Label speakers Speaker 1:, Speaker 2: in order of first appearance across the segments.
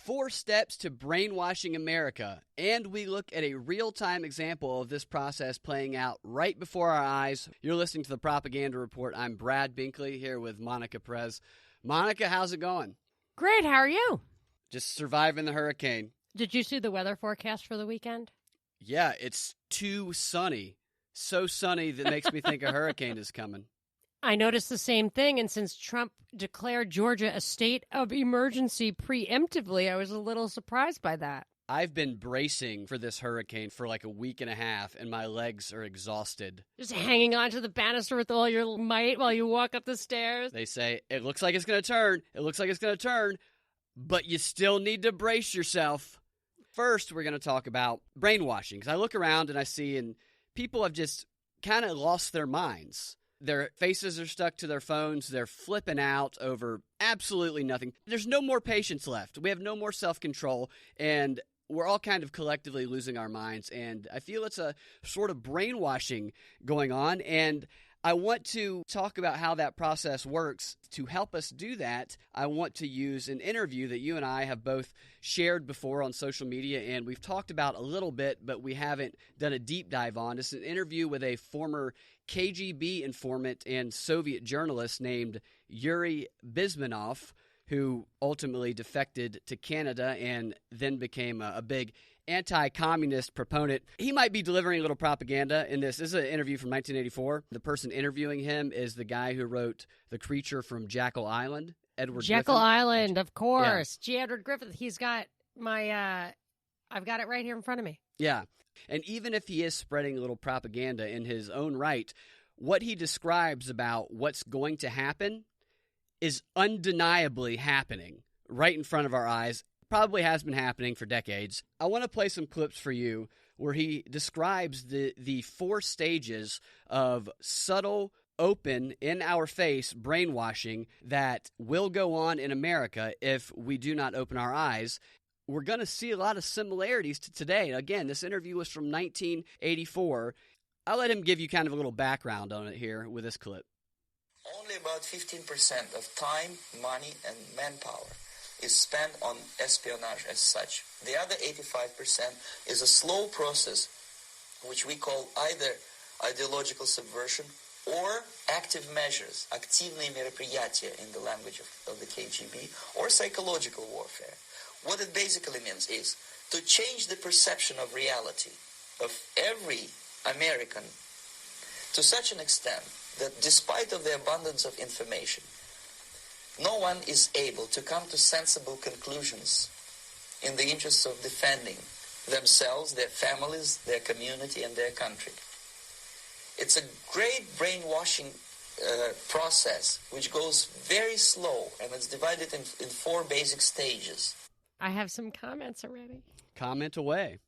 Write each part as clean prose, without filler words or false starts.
Speaker 1: 4 steps to brainwashing America, and we look at a real-time example of this process playing out right before our eyes. You're listening to the Propaganda Report. I'm Brad Binkley here with Monica Perez. Monica, how's it going?
Speaker 2: Great, how are you?
Speaker 1: Just surviving the hurricane.
Speaker 2: Did you see the weather forecast for the weekend?
Speaker 1: Yeah, it's too sunny. So sunny that makes me think a hurricane is coming.
Speaker 2: I noticed the same thing, and since Trump declared Georgia a state of emergency preemptively, I was a little surprised by that.
Speaker 1: I've been bracing for this hurricane for like a week and a half, and my legs are exhausted.
Speaker 2: Just hanging onto the banister with all your might while you walk up the stairs.
Speaker 1: They say, it looks like it's going to turn, it looks like it's going to turn, but you still need to brace yourself. First, we're going to talk about brainwashing, because I look around and I see, and people have just kind of lost their minds. Their faces are stuck to their phones. They're flipping out over absolutely nothing. There's no more patience left. We have no more self-control, and we're all kind of collectively losing our minds. And I feel it's a sort of brainwashing going on, and I want to talk about how that process works. To help us do that, I want to use an interview that you and I have both shared before on social media, and we've talked about a little bit, but we haven't done a deep dive on. It's an interview with a former KGB informant and Soviet journalist named Yuri Bezmenov, who ultimately defected to Canada and then became a big anti-communist proponent. He might be delivering a little propaganda in this. This is an interview from 1984. The person interviewing him is the guy who wrote The Creature from Jekyll Island, Edward
Speaker 2: Jekyll
Speaker 1: Griffin.
Speaker 2: Island, of course. Yeah. G. Edward Griffith. He's got my, I've got it right here in front of me.
Speaker 1: Yeah. And even if he is spreading a little propaganda in his own right, what he describes about what's going to happen is undeniably happening right in front of our eyes. Probably has been happening for decades. I want to play some clips for you where he describes the 4 stages of subtle, open, in-our-face brainwashing that will go on in America if we do not open our eyes. We're going to see a lot of similarities to today. Again, this interview was from 1984. I'll let him give you kind of a little background on it here with this clip.
Speaker 3: Only about 15% of time, money, and manpower is spent on espionage as such. The other 85% is a slow process which we call either ideological subversion or active measures, активные мероприятия in the language of the KGB, or psychological warfare. What it basically means is to change the perception of reality of every American to such an extent that despite of the abundance of information, no one is able to come to sensible conclusions in the interests of defending themselves, their families, their community, and their country. It's a great brainwashing process which goes very slow, and it's divided in 4 basic stages.
Speaker 2: I have some comments already.
Speaker 1: Comment away.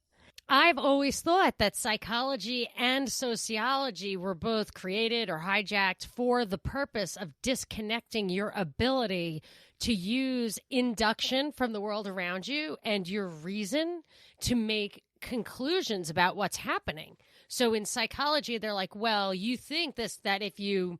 Speaker 2: I've always thought that psychology and sociology were both created or hijacked for the purpose of disconnecting your ability to use induction from the world around you and your reason to make conclusions about what's happening. So in psychology, they're like, well, you think that if you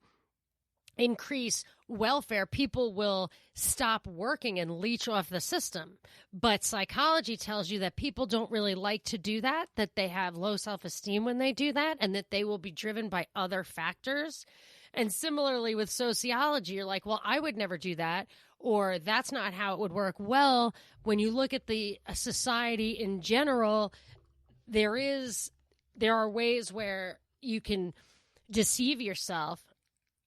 Speaker 2: increase welfare, people will stop working and leech off the system. But psychology tells you that people don't really like to do that they have low self-esteem when they do that, and that they will be driven by other factors. And similarly with sociology, you're like, well, I would never do that, or that's not how it would work. Well, when you look at the society in general, there are ways where you can deceive yourself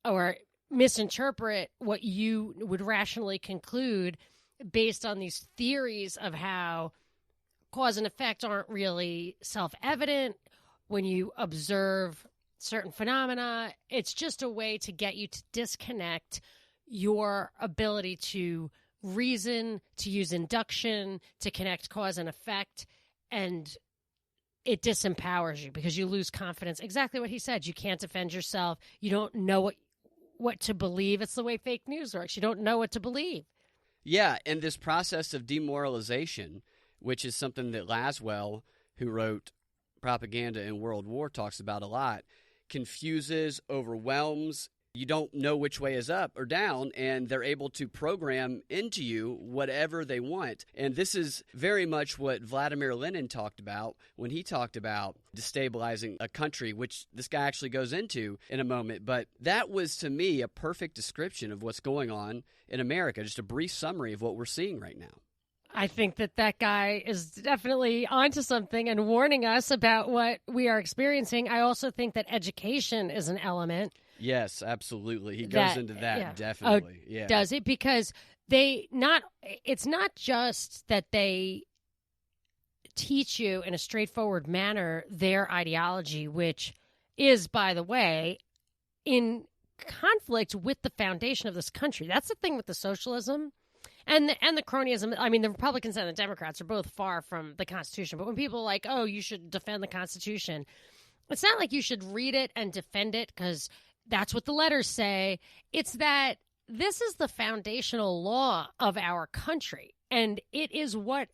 Speaker 2: or misinterpret what you would rationally conclude based on these theories of how cause and effect aren't really self-evident when you observe certain phenomena. It's just a way to get you to disconnect your ability to reason, to use induction, to connect cause and effect, and it disempowers you because you lose confidence. Exactly what he said. You can't defend yourself. You don't know what to believe. It's the way fake news works. You don't know what to believe.
Speaker 1: Yeah, and this process of demoralization, which is something that Laswell, who wrote Propaganda in World War, talks about a lot, confuses, overwhelms, you don't know which way is up or down, and they're able to program into you whatever they want. And this is very much what Vladimir Lenin talked about when he talked about destabilizing a country, which this guy actually goes into in a moment. But that was, to me, a perfect description of what's going on in America, just a brief summary of what we're seeing right now.
Speaker 2: I think that guy is definitely onto something and warning us about what we are experiencing. I also think that education is an element.
Speaker 1: Yes, absolutely. He goes into that,
Speaker 2: yeah.
Speaker 1: definitely. Yeah.
Speaker 2: Does it? Because it's not just that they teach you in a straightforward manner their ideology, which is, by the way, in conflict with the foundation of this country. That's the thing with the socialism and the cronyism. I mean, the Republicans and the Democrats are both far from the Constitution. But when people are like, oh, you should defend the Constitution, it's not like you should read it and defend it because that's what the letters say. It's that this is the foundational law of our country. And it is what,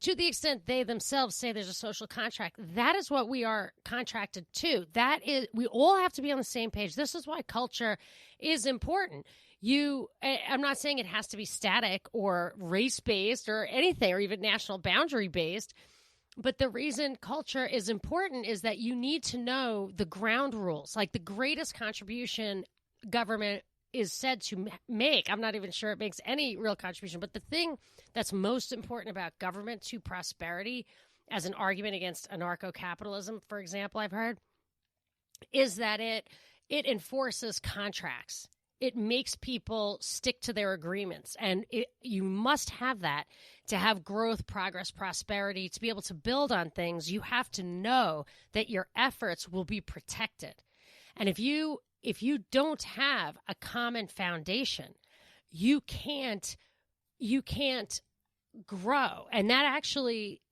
Speaker 2: to the extent they themselves say there's a social contract, that is what we are contracted to. That is, we all have to be on the same page. This is why culture is important. I'm not saying it has to be static or race-based or anything, or even national boundary-based. But the reason culture is important is that you need to know the ground rules. Like the greatest contribution government is said to make, I'm not even sure it makes any real contribution, but the thing that's most important about government to prosperity, as an argument against anarcho-capitalism, for example, I've heard, is that it enforces contracts. It makes people stick to their agreements. And you must have that to have growth, progress, prosperity, to be able to build on things. You have to know that your efforts will be protected. And if you don't have a common foundation, you can't grow. And that actually,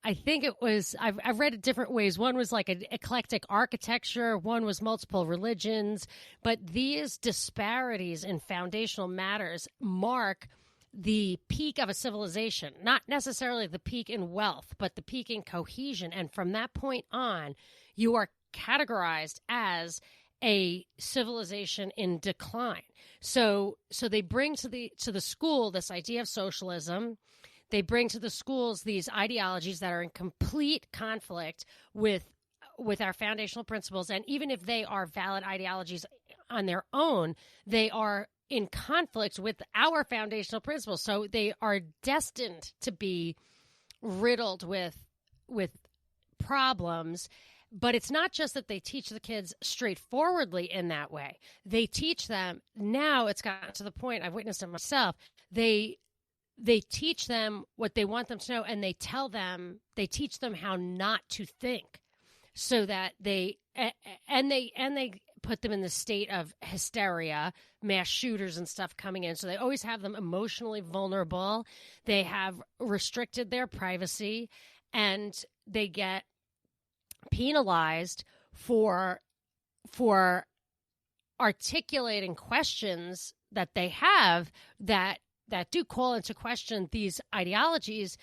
Speaker 2: I think it was, I've read it different ways. One was like an eclectic architecture. One was multiple religions. But these disparities in foundational matters mark the peak of a civilization, not necessarily the peak in wealth, but the peak in cohesion. And from that point on, you are categorized as a civilization in decline. So they bring to the school this idea of socialism. They bring to the schools these ideologies that are in complete conflict with our foundational principles. And even if they are valid ideologies on their own, they are in conflict with our foundational principles. So they are destined to be riddled with problems. But it's not just that they teach the kids straightforwardly in that way. They teach them, now it's gotten to the point, I've witnessed it myself, they teach them what they want them to know, and they teach them how not to think, so that they put them in the state of hysteria, mass shooters and stuff coming in. So they always have them emotionally vulnerable. They have restricted their privacy, and they get penalized for articulating questions that they have that do call into question these ideologies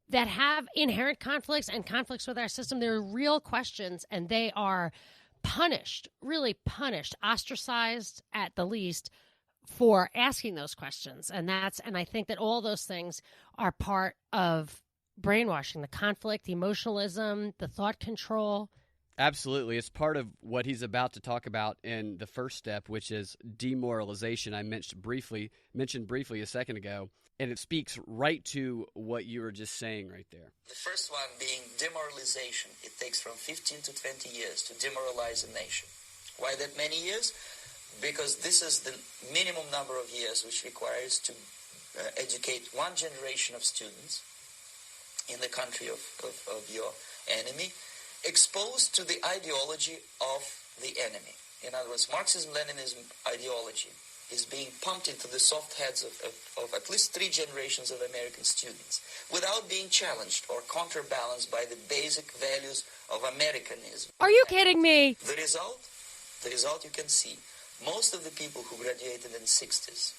Speaker 2: that have inherent conflicts and conflicts with our system. They're real questions, and they are punished, really punished, ostracized at the least, for asking those questions. And I think that all those things are part of brainwashing: the conflict, the emotionalism, the thought control.
Speaker 1: Absolutely. It's part of what he's about to talk about in the first step, which is demoralization. I mentioned briefly a second ago, and it speaks right to what you were just saying right there.
Speaker 3: The first one being demoralization. It takes from 15 to 20 years to demoralize a nation. Why that many years? Because this is the minimum number of years which requires to educate one generation of students in the country of your enemy, exposed to the ideology of the enemy. In other words, Marxism-Leninism ideology is being pumped into the soft heads of at least 3 generations of American students without being challenged or counterbalanced by the basic values of Americanism.
Speaker 2: Are you kidding me?
Speaker 3: The result you can see. Most of the people who graduated in the 60s,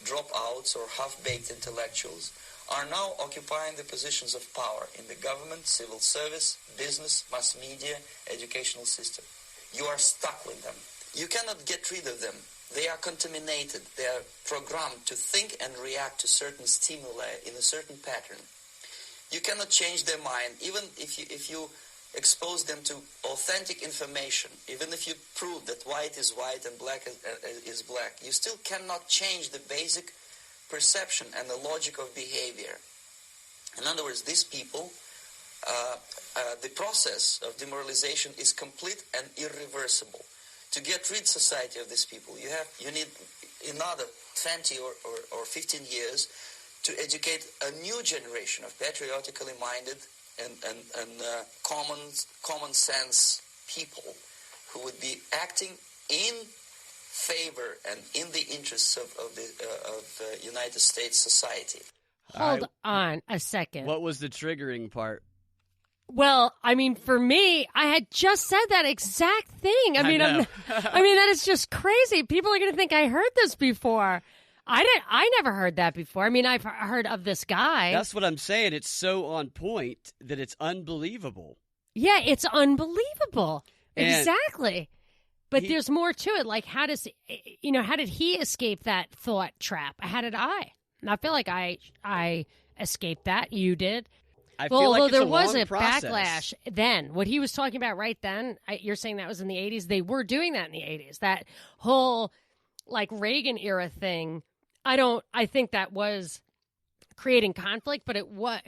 Speaker 3: dropouts or half-baked intellectuals, are now occupying the positions of power in the government, civil service, business, mass media, educational system. You are stuck with them. You cannot get rid of them. They are contaminated. They are programmed to think and react to certain stimuli in a certain pattern. You cannot change their mind, even if you expose them to authentic information, even if you prove that white is white and black is black. You still cannot change the basic perception and the logic of behavior. In other words, these people, the process of demoralization is complete and irreversible. To get rid society of these people, you need another 20 or 15 years to educate a new generation of patriotically minded and common sense people who would be acting in favor and in the interests of the United States society.
Speaker 2: Hold on a second.
Speaker 1: What was the triggering part?
Speaker 2: Well, I mean, for me, I had just said that exact thing. I mean, that is just crazy. People are going to think I heard this before. I never heard that before. I mean, I've heard of this guy.
Speaker 1: That's what I'm saying. It's so on point that it's unbelievable.
Speaker 2: Yeah, it's unbelievable.
Speaker 1: And
Speaker 2: exactly. But there's more to it. Like, how did he escape that thought trap? How did I? And I feel like I escaped that. You did.
Speaker 1: I feel like
Speaker 2: although
Speaker 1: it's
Speaker 2: there was a
Speaker 1: process.
Speaker 2: backlash then. What he was talking about right then, you're saying that was in the 80s. They were doing that in the 80s. That whole, like, Reagan era thing. I think that was creating conflict, but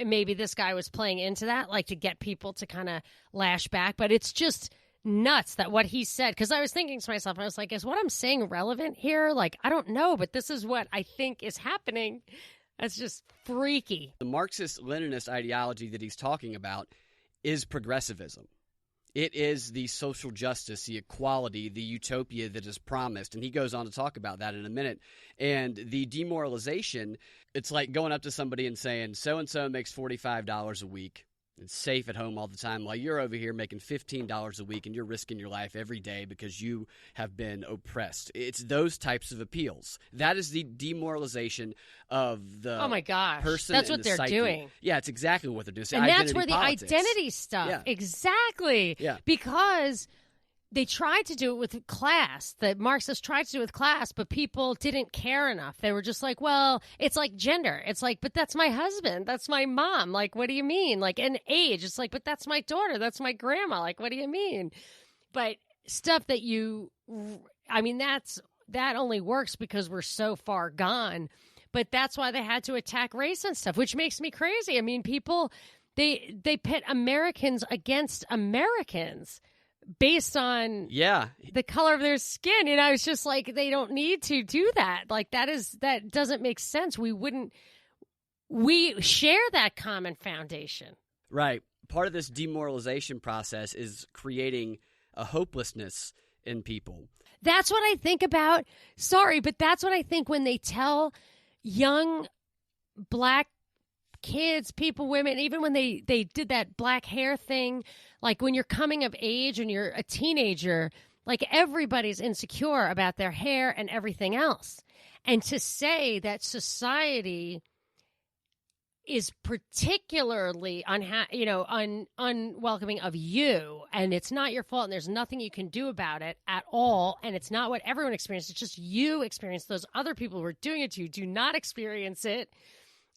Speaker 2: maybe this guy was playing into that, like, to get people to kind of lash back. But it's just nuts that what he said, because I was thinking to myself, I was like, is what I'm saying relevant here? Like, I don't know, but this is what I think is happening. That's just freaky.
Speaker 1: The Marxist-Leninist ideology that he's talking about is progressivism. It is the social justice, the equality, the utopia that is promised. And he goes on to talk about that in a minute. And the demoralization, it's like going up to somebody and saying, so-and-so makes $45 a week and safe at home all the time, while you're over here making $15 a week and you're risking your life every day because you have been oppressed. It's those types of appeals. That is the demoralization of the
Speaker 2: oh my gosh,
Speaker 1: person.
Speaker 2: That's
Speaker 1: and
Speaker 2: what
Speaker 1: the
Speaker 2: they're
Speaker 1: psyche.
Speaker 2: doing.
Speaker 1: Yeah, it's exactly what they're doing. It's
Speaker 2: and that's where
Speaker 1: politics.
Speaker 2: The identity stuff.
Speaker 1: Yeah.
Speaker 2: Exactly.
Speaker 1: Yeah.
Speaker 2: Because they tried to do it with class. The Marxists tried to do it with class, but people didn't care enough. They were just like, well, it's like gender. It's like, but that's my husband. That's my mom. Like, what do you mean? Like, and age. It's like, but that's my daughter. That's my grandma. Like, what do you mean? But stuff that that only works because we're so far gone. But that's why they had to attack race and stuff, which makes me crazy. I mean, people, they pit Americans against Americans based on the color of their skin. It's just like, they don't need to do that. Like, that doesn't make sense. We share that common foundation.
Speaker 1: Right. Part of this demoralization process is creating a hopelessness in people.
Speaker 2: That's what I think about. Sorry, but that's what I think when they tell young black kids, people, women, even when they did that black hair thing, like when you're coming of age and you're a teenager, like everybody's insecure about their hair and everything else. And to say that society is particularly unwelcoming of you, and it's not your fault, and there's nothing you can do about it at all, and it's not what everyone experiences, it's just you experience. Those other people who are doing it to you do not experience it.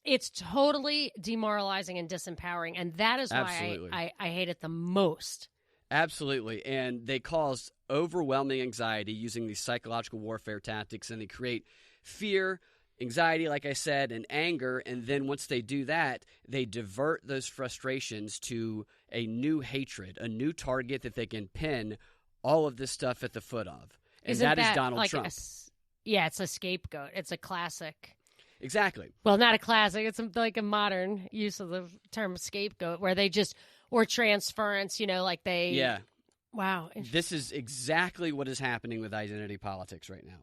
Speaker 2: It's totally demoralizing and disempowering, and that is why I hate it the most.
Speaker 1: Absolutely, and they cause overwhelming anxiety using these psychological warfare tactics, and they create fear, anxiety, like I said, and anger, and then once they do that, they divert those frustrations to a new hatred, a new target that they can pin all of this stuff at the foot of, and that is Donald Trump.
Speaker 2: It's a scapegoat. It's a classic.
Speaker 1: Exactly.
Speaker 2: Well, not a classic. It's like a modern use of the term scapegoat, where they just, or transference, like they.
Speaker 1: Yeah.
Speaker 2: Wow.
Speaker 1: This is exactly what is happening with identity politics right now.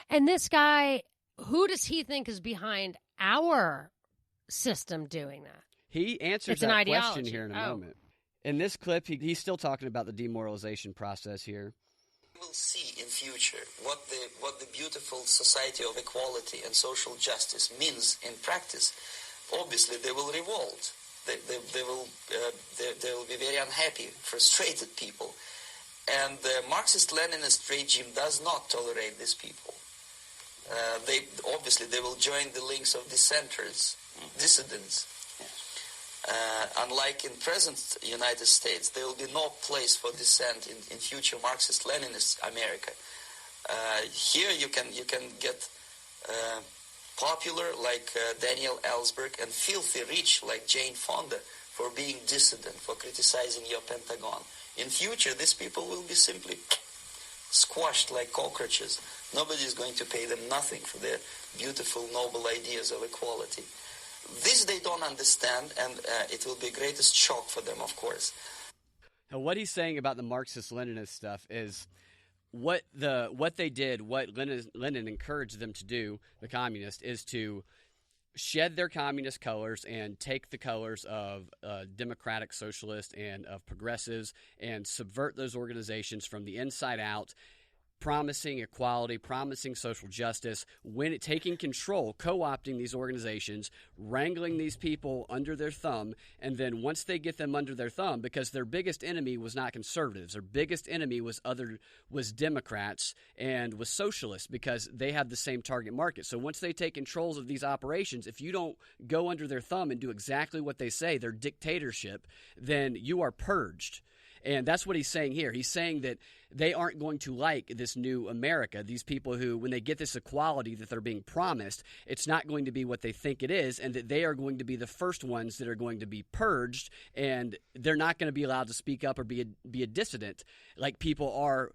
Speaker 2: And this guy, who does he think is behind our system doing that?
Speaker 1: He answers that question here in a moment. In this clip, he's still talking about the demoralization process here.
Speaker 3: We'll see in future what the beautiful society of equality and social justice means in practice. Obviously, they will revolt. They will be very unhappy, frustrated people. And the Marxist-Leninist regime does not tolerate these people. They will join the links of dissenters, dissidents. Unlike in present United States, there will be no place for dissent in future Marxist-Leninist America. Here you can get popular like Daniel Ellsberg and filthy rich like Jane Fonda for being dissident, for criticizing your Pentagon. In future, these people will be simply squashed like cockroaches. Nobody is going to pay them nothing for their beautiful, noble ideas of equality. This they don't understand, and it will be greatest shock for them, of course.
Speaker 1: Now, what he's saying about the Marxist-Leninist stuff is what they did, what Lenin encouraged them to do, the communists, is to shed their communist colors and take the colors of democratic socialists and of progressives and subvert those organizations from the inside out, promising equality, promising social justice, taking control, co-opting these organizations, wrangling these people under their thumb, and then once they get them under their thumb, because their biggest enemy was not conservatives, their biggest enemy was Democrats and was socialists, because they have the same target market. So once they take control of these operations, if you don't go under their thumb and do exactly what they say, their dictatorship, then you are purged. And that's what he's saying here. He's saying that they aren't going to like this new America, these people who, when they get this equality that they're being promised, it's not going to be what they think it is, and that they are going to be the first ones that are going to be purged, and they're not going to be allowed to speak up or be a dissident like people are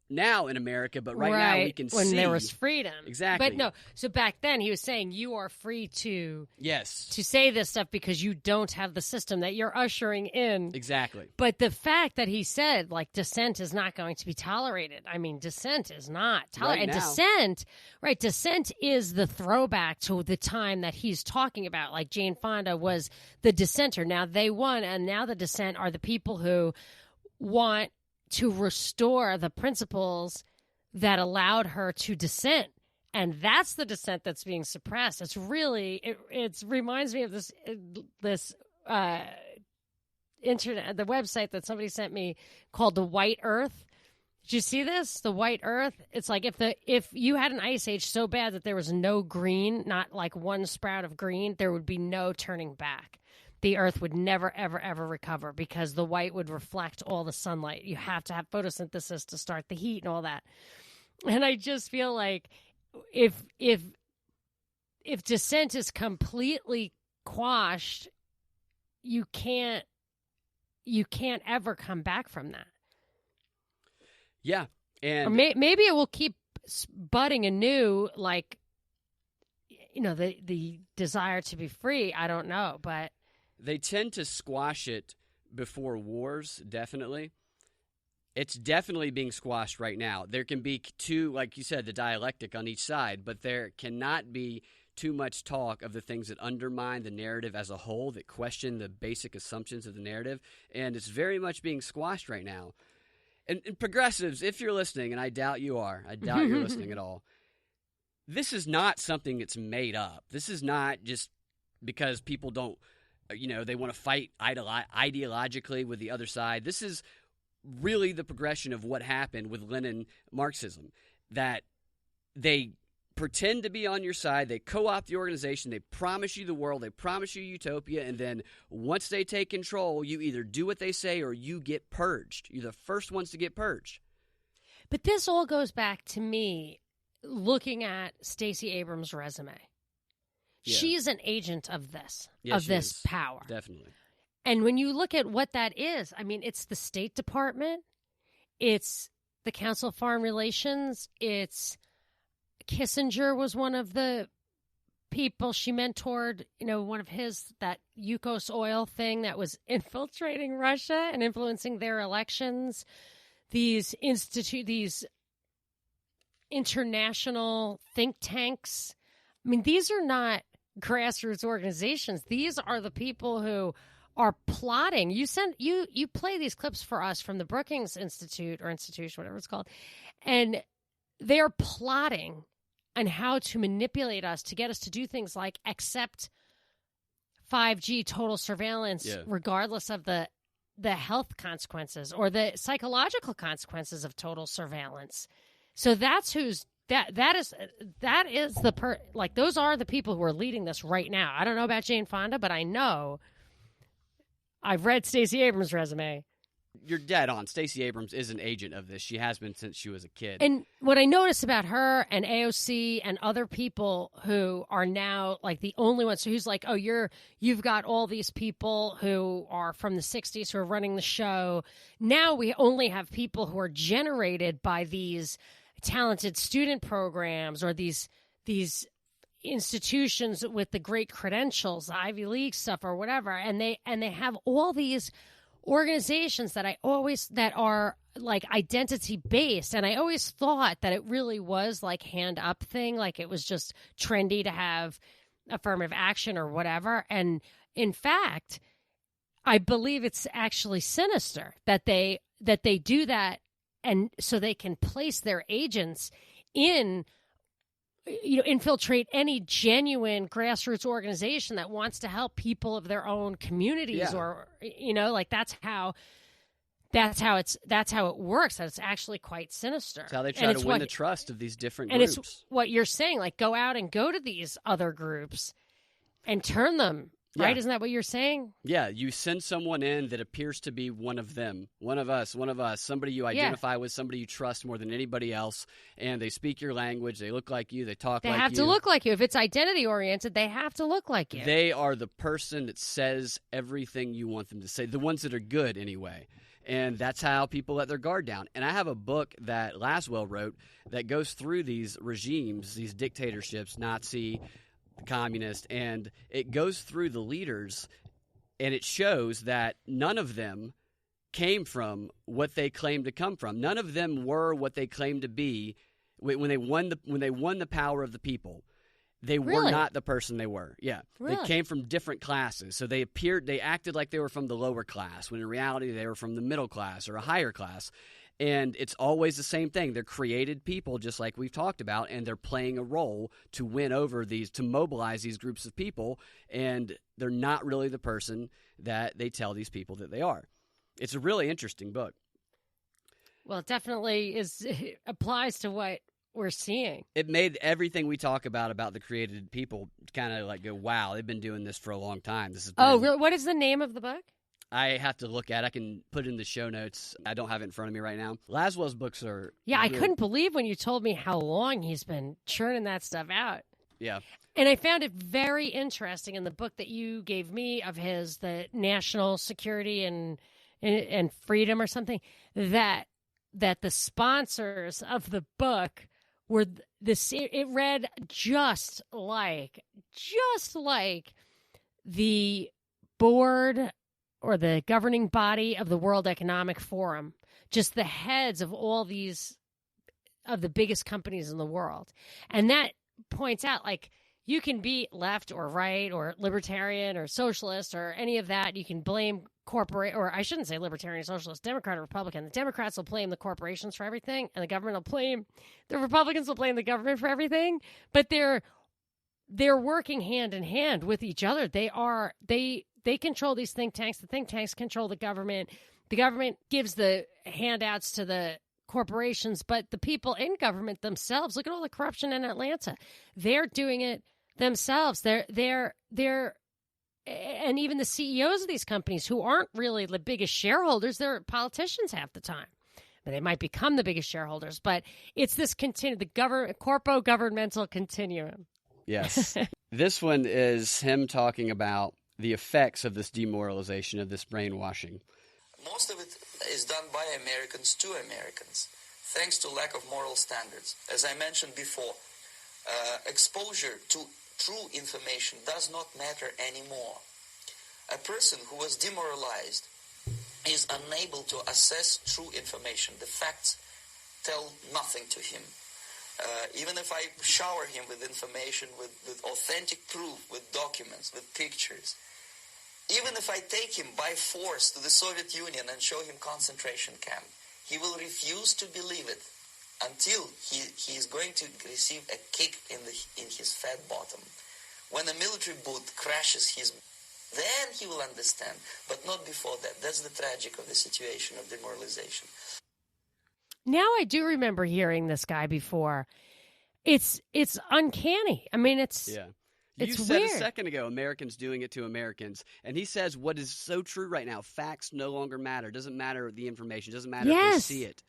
Speaker 1: now in America, but right now we can see
Speaker 2: when there was freedom.
Speaker 1: Exactly.
Speaker 2: But no, so back then he was saying you are free to
Speaker 1: to
Speaker 2: say this stuff because you don't have the system that you're ushering in.
Speaker 1: Exactly.
Speaker 2: But the fact that he said like dissent is not going to be tolerated. I mean, dissent is not tolerated. And dissent is the throwback to the time that he's talking about. Like Jane Fonda was the dissenter. Now they won, and now the dissent are the people who want to restore the principles that allowed her to dissent. And that's the dissent that's being suppressed. It's really, it reminds me of this internet, the website that somebody sent me called The White Earth. Did you see this? The White Earth? It's like if you had an ice age so bad that there was no green, not like one sprout of green, there would be no turning back. The earth would never, ever, ever recover because the white would reflect all the sunlight. You have to have photosynthesis to start the heat and all that. And I just feel like if dissent is completely quashed, you can't ever come back from that.
Speaker 1: Yeah. And
Speaker 2: or maybe it will keep budding anew, like, you know, the desire to be free. I don't know, but
Speaker 1: they tend to squash it before wars, definitely. It's definitely being squashed right now. There can be two, like you said, the dialectic on each side, but there cannot be too much talk of the things that undermine the narrative as a whole, that question the basic assumptions of the narrative, and it's very much being squashed right now. And progressives, if you're listening, and I doubt you are, I doubt you're listening at all, this is not something that's made up. This is not just because people don't, you know, they want to fight ideologically with the other side. This is really the progression of what happened with Lenin Marxism, that they pretend to be on your side, they co-opt the organization, they promise you the world, they promise you utopia, and then once they take control, you either do what they say or you get purged. You're the first ones to get purged.
Speaker 2: But this all goes back to me looking at Stacey Abrams' resume. Yeah. She's an agent of this, power.
Speaker 1: Definitely.
Speaker 2: And when you look at what that is, I mean, it's the State Department, it's the Council of Foreign Relations, it's Kissinger was one of the people she mentored, you know, one of his, that Yukos oil thing that was infiltrating Russia and influencing their elections. These international think tanks. I mean, these are not grassroots organizations. These are the people who are plotting. You play these clips for us from the Brookings Institute or institution, whatever it's called, and they're plotting on how to manipulate us to get us to do things like accept 5G total surveillance, regardless of the the health consequences or the psychological consequences of total surveillance. So that's who's that is the those are the people who are leading this right now. I don't know about Jane Fonda, but I know I've read Stacey Abrams' resume.
Speaker 1: You're dead on. Stacey Abrams is an agent of this. She has been since she was a kid.
Speaker 2: And what I notice about her and AOC and other people who are now like the only ones who's like, oh, you've got all these people who are from the 60s who are running the show. Now we only have people who are generated by these talented student programs or these institutions with the great credentials, the Ivy League stuff or whatever. And they have all these organizations that are like identity based, and I always thought that it really was like hand up thing, like it was just trendy to have affirmative action or whatever. And in fact, I believe it's actually sinister that they do that, and so they can place their agents in, infiltrate any genuine grassroots organization that wants to help people of their own communities, or that's how it works. That it's actually quite sinister.
Speaker 1: It's how they try to win the trust of these different
Speaker 2: and
Speaker 1: groups.
Speaker 2: It's what you're saying, like go to these other groups and turn them. Right?
Speaker 1: Yeah.
Speaker 2: Isn't that what you're saying?
Speaker 1: Yeah, you send someone in that appears to be one of them, one of us, somebody you identify with, somebody you trust more than anybody else, and they speak your language, they look like you, they talk like you.
Speaker 2: They have to look like you. If it's identity-oriented, they have to look like you.
Speaker 1: They are the person that says everything you want them to say, the ones that are good anyway. And that's how people let their guard down. And I have a book that Laswell wrote that goes through these regimes, these dictatorships, Nazi, communist, and it goes through the leaders, and it shows that none of them came from what they claimed to come from. None of them were what they claimed to be when they won the power of the people. They were not the person they were. Yeah.
Speaker 2: Really?
Speaker 1: They came from different classes. So they acted like they were from the lower class, when in reality they were from the middle class or a higher class. And it's always the same thing. They're created people, just like we've talked about, and they're playing a role to win over to mobilize these groups of people, and they're not really the person that they tell these people that they are. It's a really interesting book.
Speaker 2: Well, it definitely applies to what we're seeing.
Speaker 1: It made everything we talk about the created people kind of like go, wow, they've been doing this for a long time.
Speaker 2: Really? What is the name of the book?
Speaker 1: I have to look at it. I can put it in the show notes. I don't have it in front of me right now. Laswell's books are...
Speaker 2: Yeah, I couldn't believe when you told me how long he's been churning that stuff out.
Speaker 1: Yeah.
Speaker 2: And I found it very interesting in the book that you gave me of his, the National Security and Freedom or something, that the sponsors of the book were it read just like the board or the governing body of the World Economic Forum, just the heads of all these, of the biggest companies in the world. And that points out, like, you can be left or right or libertarian or socialist or any of that. You can blame or I shouldn't say libertarian, socialist, Democrat, or Republican. The Democrats will blame the corporations for everything, and the Republicans will blame the government for everything. But they're working hand in hand with each other. They control these think tanks. The think tanks control the government. The government gives the handouts to the corporations, but the people in government themselves, look at all the corruption in Atlanta. They're doing it themselves. They're and even the CEOs of these companies, who aren't really the biggest shareholders, they're politicians half the time. But they might become the biggest shareholders, but it's this the corpo-governmental continuum.
Speaker 1: Yes. This one is him talking about the effects of this demoralization, of this brainwashing.
Speaker 3: Most of it is done by Americans to Americans, thanks to lack of moral standards. As I mentioned before, exposure to true information does not matter anymore. A person who was demoralized is unable to assess true information. The facts tell nothing to him. Even if I shower him with information, with authentic proof, with documents, with pictures, even if I take him by force to the Soviet Union and show him concentration camp, he will refuse to believe it until he is going to receive a kick in his fat bottom. When a military boot crashes his Then he will understand, but not before that. That's the tragic of the situation of demoralization.
Speaker 2: Now I do remember hearing this guy before. It's uncanny. I mean, it's
Speaker 1: You
Speaker 2: it's
Speaker 1: said
Speaker 2: weird.
Speaker 1: a second ago, Americans doing it to Americans. And he says what is so true right now. Facts no longer matter. Doesn't matter the information. Doesn't matter if they see it.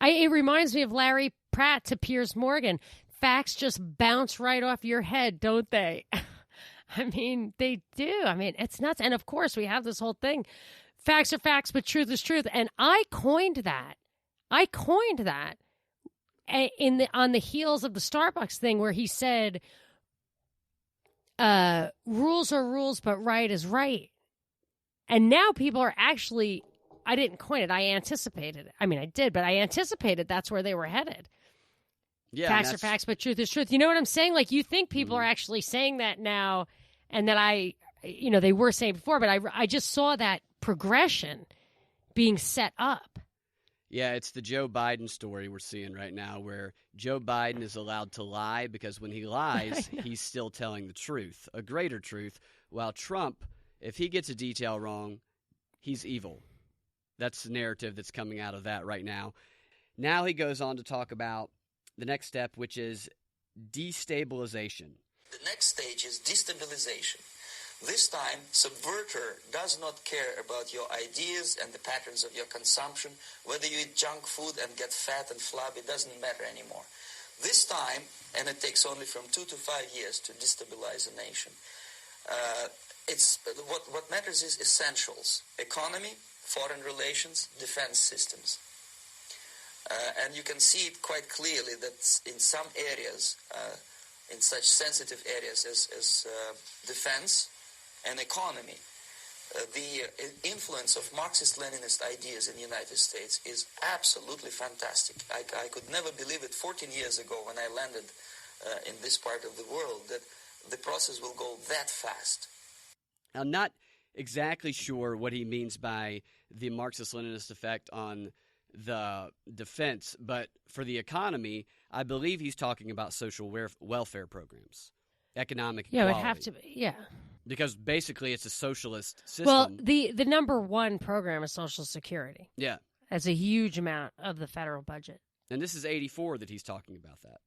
Speaker 2: It reminds me of Larry Pratt to Piers Morgan. Facts just bounce right off your head, don't they? I mean, they do. I mean, it's nuts. And of course, we have this whole thing. Facts are facts, but truth is truth. And I coined that. On the heels of the Starbucks thing where he said, rules are rules, but right is right. And now people are actually, I didn't coin it. I anticipated it. I mean, I did, but I anticipated that's where they were headed.
Speaker 1: Yeah,
Speaker 2: facts are facts, but truth is truth. You know what I'm saying? Like, you think people are actually saying that now, and that they were saying before, but I just saw that progression being set up.
Speaker 1: Yeah, it's the Joe Biden story we're seeing right now, where Joe Biden is allowed to lie because when he lies, he's still telling the truth, a greater truth, while Trump, if he gets a detail wrong, he's evil. That's the narrative that's coming out of that right now. Now he goes on to talk about the next step, which is destabilization.
Speaker 3: The next stage is destabilization. This time, subverter does not care about your ideas and the patterns of your consumption. Whether you eat junk food and get fat and flabby, it doesn't matter anymore. This time, and it takes only from 2 to 5 years to destabilize a nation, what matters is essentials: economy, foreign relations, defense systems. And you can see it quite clearly that in some areas, in such sensitive areas as defense and economy, the influence of Marxist-Leninist ideas in the United States is absolutely fantastic. I could never believe it 14 years ago when I landed in this part of the world that the process will go that fast.
Speaker 1: I'm not exactly sure what he means by the Marxist-Leninist effect on the defense, but for the economy, I believe he's talking about social welfare programs, economic equality.
Speaker 2: Yeah, it would have to be, yeah.
Speaker 1: Because basically it's a socialist system.
Speaker 2: Well, the number one program is Social Security.
Speaker 1: Yeah.
Speaker 2: That's a huge amount of the federal budget.
Speaker 1: And this is 84 that he's talking about that.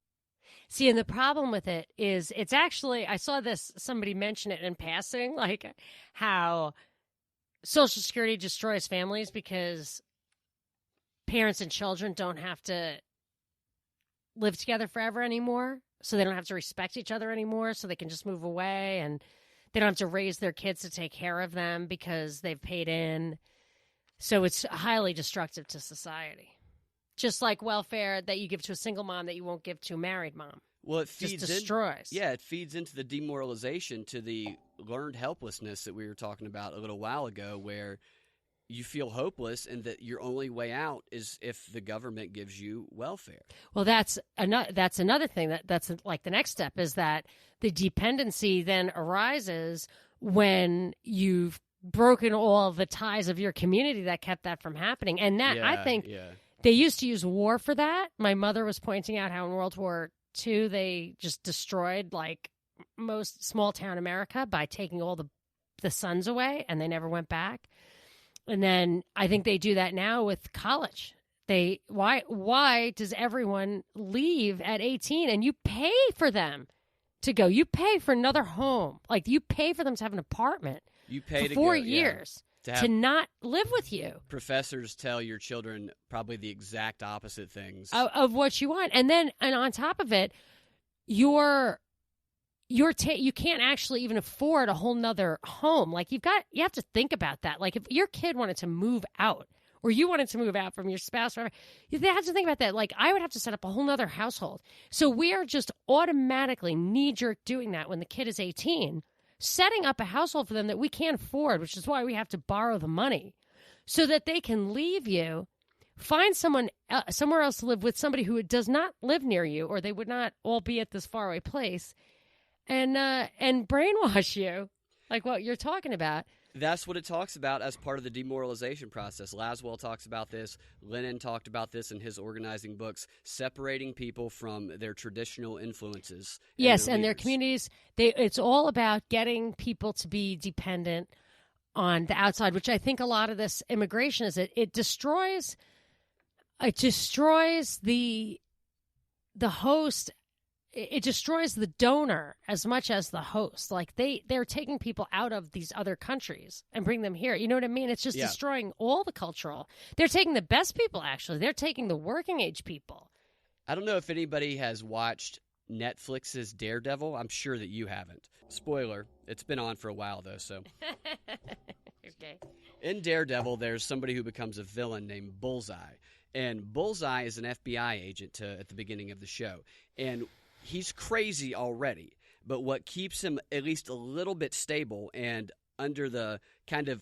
Speaker 2: See, and the problem with it is it's actually, I saw somebody mention it in passing, like how Social Security destroys families because parents and children don't have to live together forever anymore, so they don't have to respect each other anymore, so they can just move away, and they don't have to raise their kids to take care of them because they've paid in. So it's highly destructive to society. Just like welfare that you give to a single mom that you won't give to a married mom.
Speaker 1: Well, it feeds
Speaker 2: just destroys.
Speaker 1: It feeds into the demoralization, to the learned helplessness that we were talking about a little while ago, where you feel hopeless and that your only way out is if the government gives you welfare.
Speaker 2: Well, that's another thing that's like the next step is that the dependency then arises when you've broken all the ties of your community that kept that from happening. And that, I think, they used to use war for that. My mother was pointing out how in World War II they just destroyed like most small town America by taking all the sons away, and they never went back. And then I think they do that now with college. Why does everyone leave at 18 and you pay for them to go? You pay for another home. Like, you pay for them to have an apartment.
Speaker 1: You pay
Speaker 2: for 4 years to not live with you.
Speaker 1: Professors tell your children probably the exact opposite things
Speaker 2: of what you want. And on top of it, you can't actually even afford a whole nother home. Like, you have to think about that. Like, if your kid wanted to move out, or you wanted to move out from your spouse, whatever, you have to think about that. Like, I would have to set up a whole nother household. So we are just automatically knee-jerk doing that when the kid is 18, setting up a household for them that we can't afford, which is why we have to borrow the money so that they can leave you, find someone somewhere else to live with, somebody who does not live near you, or they would not all be at this faraway place, and brainwash you. like what you're talking about.
Speaker 1: That's what it talks about as part of the demoralization process. Laswell talks about this. Lenin talked about this in his organizing books, separating people from their traditional influences.
Speaker 2: Yes, and their
Speaker 1: leaders.
Speaker 2: communities. It's all about getting people to be dependent on the outside, which I think a lot of this immigration is. It destroys the host. It destroys the donor as much as the host. Like they're taking people out of these other countries and bring them here. You know what I mean? It's just destroying all the cultural. They're taking the best people, actually. They're taking the working age people.
Speaker 1: I don't know if anybody has watched Netflix's Daredevil. I'm sure that you haven't. Spoiler, it's been on for a while, though, so.
Speaker 2: Okay.
Speaker 1: In Daredevil, there's somebody who becomes a villain named Bullseye. And Bullseye is an FBI agent at the beginning of the show. And he's crazy already, but what keeps him at least a little bit stable and under the kind of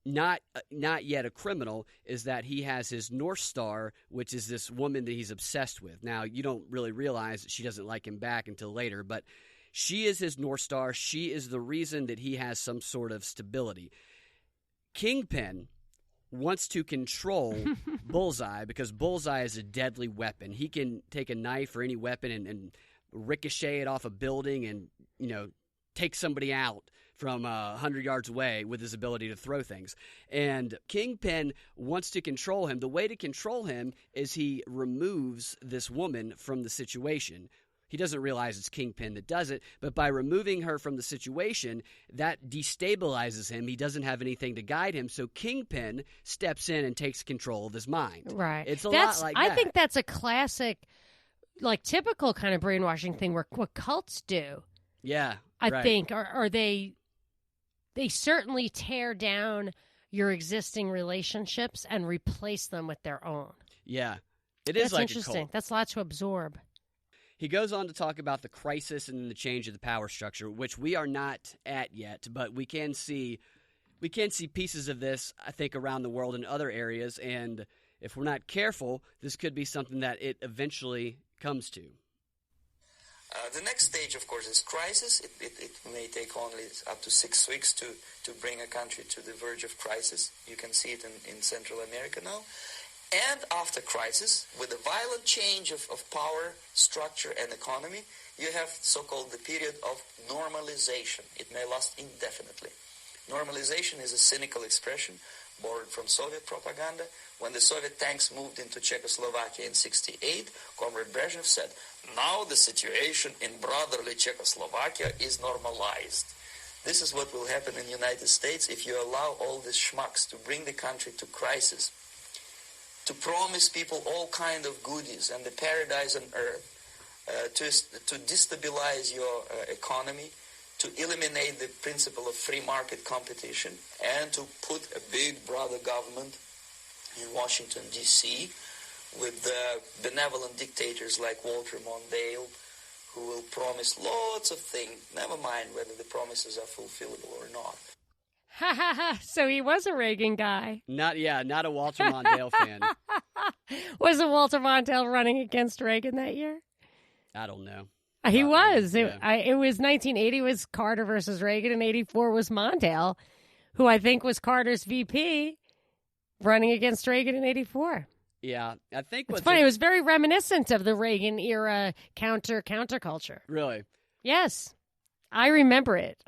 Speaker 1: not yet a criminal is that he has his North Star, which is this woman that he's obsessed with. Now, you don't really realize that she doesn't like him back until later, but she is his North Star. She is the reason that he has some sort of stability. Kingpin wants to control Bullseye because Bullseye is a deadly weapon. He can take a knife or any weapon and ricochet it off a building and, take somebody out from 100 yards away with his ability to throw things. And Kingpin wants to control him. The way to control him is he removes this woman from the situation. He doesn't realize it's Kingpin that does it, but by removing her from the situation, that destabilizes him. He doesn't have anything to guide him, so Kingpin steps in and takes control of his mind.
Speaker 2: Right.
Speaker 1: It's a lot like that.
Speaker 2: I think that's a classic, typical kind of brainwashing thing what cults do.
Speaker 1: Yeah,
Speaker 2: I think, or they certainly tear down your existing relationships and replace them with their own.
Speaker 1: Yeah, it is like
Speaker 2: interesting.
Speaker 1: a cult.
Speaker 2: That's a lot to absorb.
Speaker 1: He goes on to talk about the crisis and the change of the power structure, which we are not at yet, but we can see pieces of this, I think, around the world in other areas, and if we're not careful, this could be something that it eventually comes to.
Speaker 3: The next stage, of course, is crisis. It may take only up to 6 weeks to bring a country to the verge of crisis. You can see it in Central America now. And after crisis, with a violent change of power, structure, and economy, you have so-called the period of normalization. It may last indefinitely. Normalization is a cynical expression borrowed from Soviet propaganda. When the Soviet tanks moved into Czechoslovakia in 1968, Comrade Brezhnev said, "Now the situation in brotherly Czechoslovakia is normalized." This is what will happen in the United States if you allow all these schmucks to bring the country to crisis, to promise people all kind of goodies and the paradise on earth, to destabilize your economy, to eliminate the principle of free market competition, and to put a big brother government in Washington, D.C., with benevolent dictators like Walter Mondale, who will promise lots of things, never mind whether the promises are fulfillable or not.
Speaker 2: Ha ha ha! So he was a Reagan guy.
Speaker 1: Not a Walter Mondale fan.
Speaker 2: Wasn't Walter Mondale running against Reagan that year?
Speaker 1: I don't know.
Speaker 2: He was.
Speaker 1: Yeah.
Speaker 2: It was 1980 was Carter versus Reagan, and 84 was Mondale, who I think was Carter's VP, running against Reagan in 84.
Speaker 1: Yeah, I think
Speaker 2: it's funny. It was very reminiscent of the Reagan era counterculture.
Speaker 1: Really?
Speaker 2: Yes, I remember it.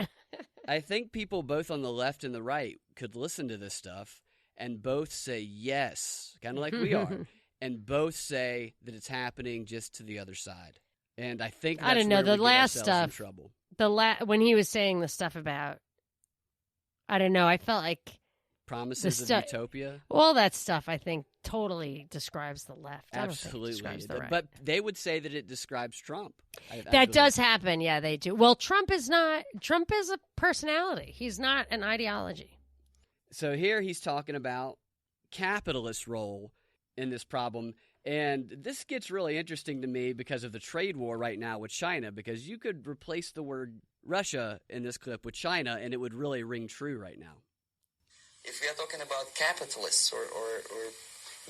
Speaker 1: I think people both on the left and the right could listen to this stuff and both say yes, kind of like we are, and both say that it's happening just to the other side. And I think that's
Speaker 2: I don't know
Speaker 1: where
Speaker 2: the
Speaker 1: we get
Speaker 2: last
Speaker 1: ourselves
Speaker 2: stuff.
Speaker 1: in trouble.
Speaker 2: When he was saying the stuff about, I don't know. I felt like
Speaker 1: promises of utopia.
Speaker 2: All that stuff, I think, totally describes the left.
Speaker 1: Absolutely,
Speaker 2: describes the right.
Speaker 1: But they would say that it describes Trump.
Speaker 2: That does happen. Yeah, they do. Well, Trump is a personality. He's not an ideology.
Speaker 1: So here he's talking about capitalist role in this problem. And this gets really interesting to me because of the trade war right now with China, because you could replace the word Russia in this clip with China, and it would really ring true right now.
Speaker 3: If we are talking about capitalists or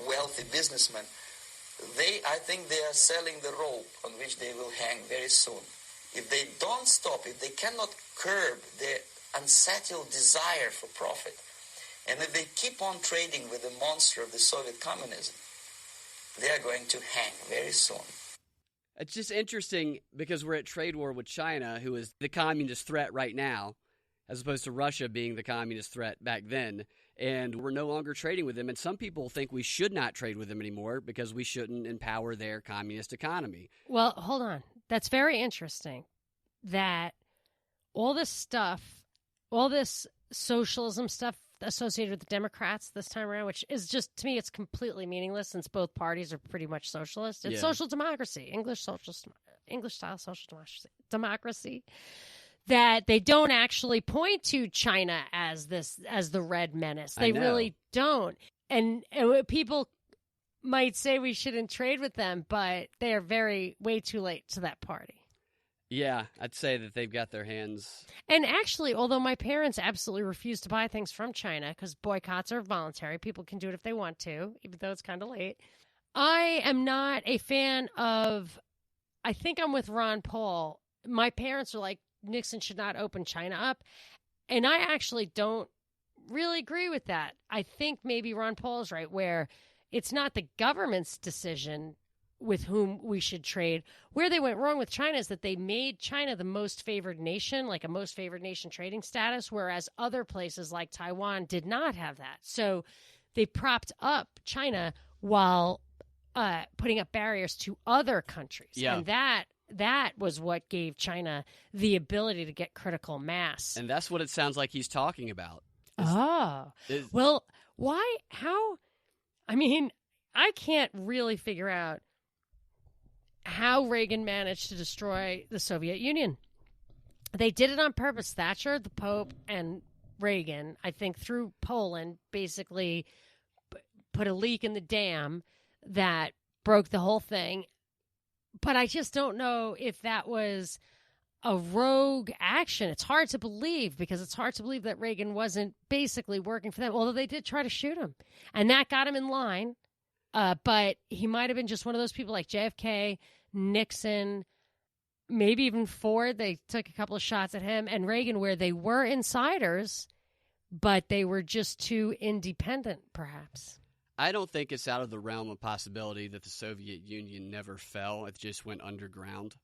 Speaker 3: wealthy businessmen, I think they are selling the rope on which they will hang very soon. If they don't stop, if they cannot curb the unsettled desire for profit. And if they keep on trading with the monster of the Soviet communism, they are going to hang very soon.
Speaker 1: It's just interesting because we're at trade war with China, who is the communist threat right now, as opposed to Russia being the communist threat back then. And we're no longer trading with them. And some people think we should not trade with them anymore because we shouldn't empower their communist economy.
Speaker 2: Well, hold on. That's very interesting that all this stuff, all this socialism stuff associated with the Democrats this time around, which is just, to me, it's completely meaningless since both parties are pretty much socialist. It's social democracy, English-style social democracy, that they don't actually point to China as the red menace. They really don't. And people might say we shouldn't trade with them, but they are way too late to that party.
Speaker 1: Yeah, I'd say that they've got their hands.
Speaker 2: And actually, although my parents absolutely refuse to buy things from China because boycotts are voluntary, people can do it if they want to, even though it's kind of late. I am not a fan of, I think I'm with Ron Paul. My parents are like, Nixon should not open China up. And I actually don't really agree with that. I think maybe Ron Paul is right, where it's not the government's decision with whom we should trade. Where they went wrong with China is that they made China the most favored nation, like a most favored nation trading status, whereas other places like Taiwan did not have that. So they propped up China while putting up barriers to other countries.
Speaker 1: Yeah.
Speaker 2: And that was what gave China the ability to get critical mass.
Speaker 1: And that's what it sounds like he's talking about.
Speaker 2: Well, why? How? I mean, I can't really figure out how Reagan managed to destroy the Soviet Union. They did it on purpose. Thatcher, the Pope, and Reagan, I think, through Poland, basically put a leak in the dam that broke the whole thing. But I just don't know if that was a rogue action. It's hard to believe, because it's hard to believe that Reagan wasn't basically working for them, although they did try to shoot him. And that got him in line. But he might have been just one of those people like JFK, Nixon, maybe even Ford. They took a couple of shots at him, and Reagan, where they were insiders, but they were just too independent, perhaps.
Speaker 1: I don't think it's out of the realm of possibility that the Soviet Union never fell. It just went underground.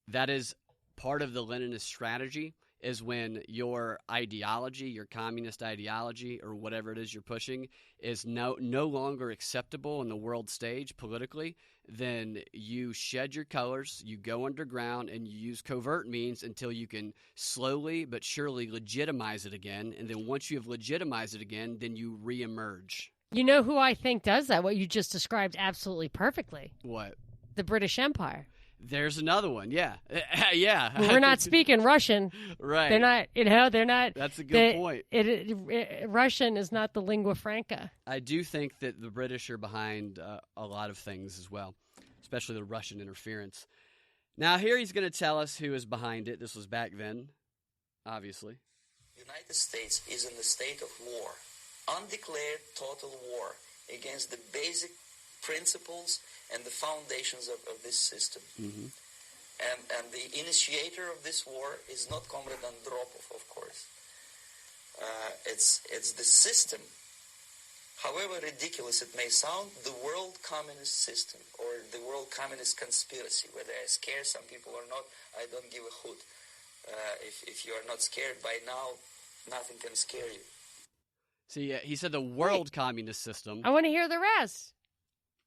Speaker 1: That is part of the Leninist strategy, is when your ideology, your communist ideology, or whatever it is you're pushing, is no longer acceptable in the world stage politically, then you shed your colors, you go underground, and you use covert means until you can slowly but surely legitimize it again. And then once you have legitimized it again, then you reemerge. You
Speaker 2: know who I think does that? What you just described absolutely perfectly.
Speaker 1: What?
Speaker 2: The British Empire.
Speaker 1: There's another one, yeah. Yeah.
Speaker 2: We're not speaking Russian.
Speaker 1: Right.
Speaker 2: They're not.
Speaker 1: That's a good point.
Speaker 2: Russian is not the lingua franca.
Speaker 1: I do think that the British are behind a lot of things as well, especially the Russian interference. Now, here he's going to tell us who is behind it. This was back then, obviously.
Speaker 3: The United States is in the state of war, undeclared total war against the basic principles and the foundations of this system. Mm-hmm. And the initiator of this war is not Comrade Andropov, of course. It's the system, however ridiculous it may sound, the world communist system, or the world communist conspiracy. Whether I scare some people or not, I don't give a hoot. If you are not scared by now, nothing can scare you.
Speaker 1: See, he said the world communist system.
Speaker 2: I want to hear the rest.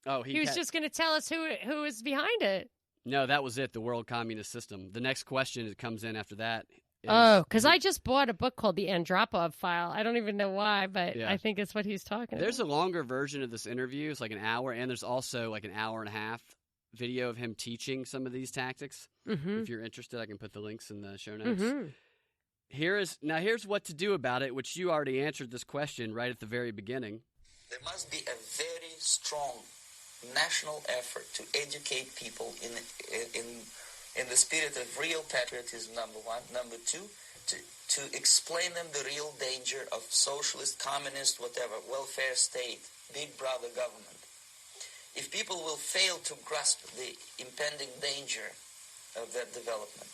Speaker 1: Oh,
Speaker 2: he was just going to tell us who is behind it.
Speaker 1: No, that was it, the world communist system. The next question that comes in after that is...
Speaker 2: Oh, because I just bought a book called The Andropov File. I don't even know why, but yeah. I think it's what he's talking
Speaker 1: There's
Speaker 2: about.
Speaker 1: A longer version of this interview. It's like an hour, and there's also like an hour and a half video of him teaching some of these tactics. Mm-hmm. If you're interested, I can put the links in the show notes. Mm-hmm. Here's what to do about it, which you already answered this question right at the very beginning.
Speaker 3: There must be a very strong national effort to educate people in the spirit of real patriotism, number one. Number two, to explain them the real danger of socialist, communist, whatever, welfare state, big brother government. If people will fail to grasp the impending danger of that development,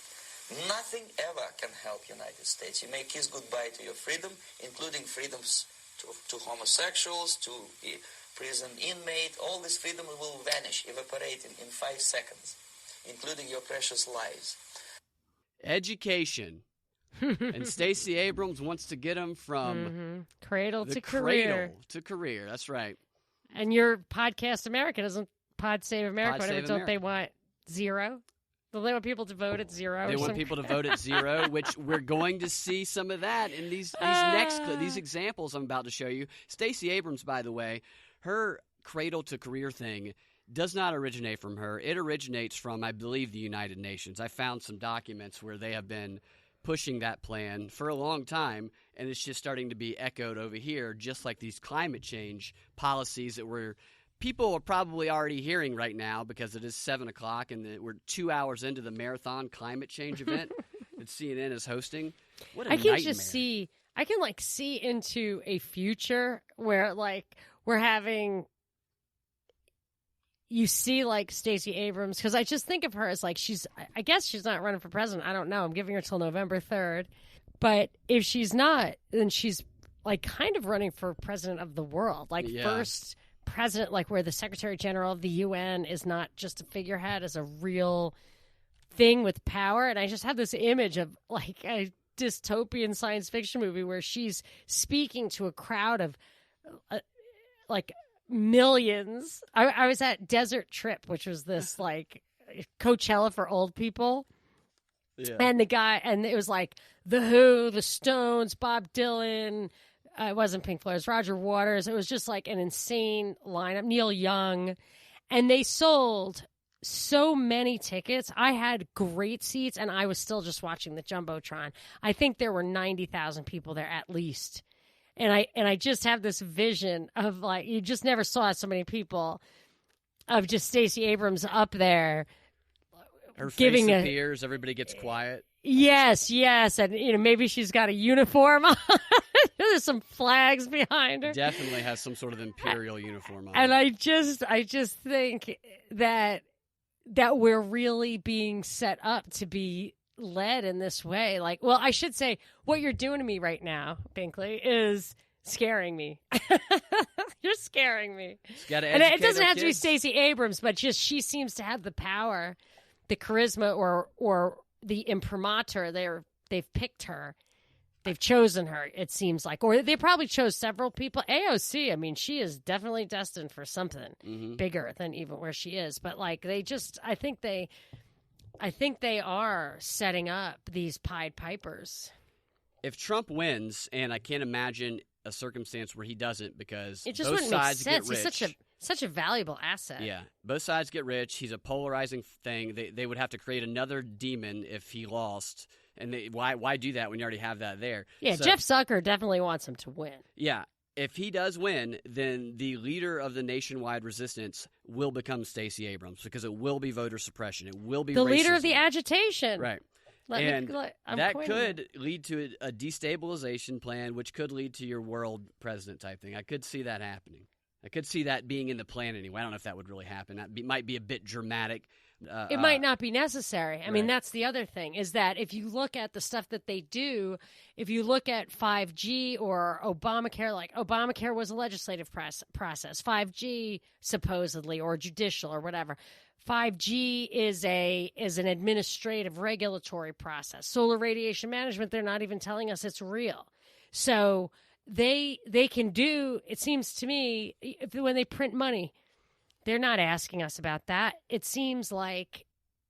Speaker 3: Nothing ever can help United States. You may kiss goodbye to your freedom, including freedoms to homosexuals, to prison inmate. All this freedom will vanish, evaporate in 5 seconds, including your precious lives.
Speaker 1: Education. And Stacey Abrams wants to get them from
Speaker 2: cradle to
Speaker 1: career. That's right.
Speaker 2: And your Podcast America doesn't Pod Save America,
Speaker 1: Pod
Speaker 2: whatever.
Speaker 1: Save
Speaker 2: Don't
Speaker 1: America.
Speaker 2: they want 0? Don't they want people to vote at 0?
Speaker 1: They want people to vote at 0, which we're going to see some of that in these examples I'm about to show you. Stacey Abrams, by the way, her cradle to career thing does not originate from her. It originates from, I believe, the United Nations. I found some documents where they have been pushing that plan for a long time, and it's just starting to be echoed over here, just like these climate change policies that people are probably already hearing right now because it is 7 o'clock and we're 2 hours into the marathon climate change event that CNN is hosting. What a nightmare.
Speaker 2: I can see into a future where we're having, you see Stacey Abrams, because I just think of her as I guess she's not running for president. I don't know. I'm giving her till November 3rd. But if she's not, then she's kind of running for president of the world. First president, where the Secretary General of the UN is not just a figurehead, is a real thing with power. And I just have this image of a dystopian science fiction movie where she's speaking to a crowd of millions. I was at Desert Trip, which was this Coachella for old people.
Speaker 1: Yeah.
Speaker 2: And it was The Who, The Stones, Bob Dylan. It wasn't Pink Floyd, it was Roger Waters. It was just an insane lineup. Neil Young. And they sold so many tickets. I had great seats, and I was still just watching the Jumbotron. I think there were 90,000 people there at least. And I just have this vision of you just never saw so many people, of just Stacey Abrams up there.
Speaker 1: Her face appears, everybody gets quiet.
Speaker 2: Yes, and maybe she's got a uniform on. There's some flags behind her.
Speaker 1: Definitely has some sort of imperial uniform on.
Speaker 2: And I just think that we're really being set up to be led in this way. I should say, what you're doing to me right now, Binkley, is scaring me. You're scaring me. And it doesn't have to be Stacey Abrams, but just she seems to have the power, the charisma, or the imprimatur. They've picked her. They've chosen her, it seems like. Or they probably chose several people. AOC, I mean, she is definitely destined for something bigger than even where she is. But I think they are setting up these Pied Pipers.
Speaker 1: If Trump wins, and I can't imagine a circumstance where he doesn't, because
Speaker 2: it just
Speaker 1: both
Speaker 2: wouldn't
Speaker 1: sides
Speaker 2: make sense.
Speaker 1: get rich.
Speaker 2: He's such a valuable asset.
Speaker 1: Yeah, both sides get rich. He's a polarizing thing. They would have to create another demon if he lost. And why do that when you already have that there?
Speaker 2: Yeah,
Speaker 1: so,
Speaker 2: Jeff Zucker definitely wants him to win.
Speaker 1: Yeah. If he does win, then the leader of the nationwide resistance will become Stacey Abrams, because it will be voter suppression. It will be
Speaker 2: the
Speaker 1: racism.
Speaker 2: leader of the agitation.
Speaker 1: Right. That could lead to a destabilization plan, which could lead to your world president type thing. I could see that happening. I could see that being in the plan anyway. I don't know if that would really happen. Might be a bit dramatic.
Speaker 2: It might not be necessary. I mean,
Speaker 1: right.
Speaker 2: That's the other thing, is that if you look at the stuff that they do, if you look at 5G or Obamacare, Obamacare was a legislative process. 5G, supposedly, or judicial or whatever. 5G is an administrative regulatory process. Solar radiation management, they're not even telling us it's real. So they can do, it seems to me, when they print money, they're not asking us about that. It seems like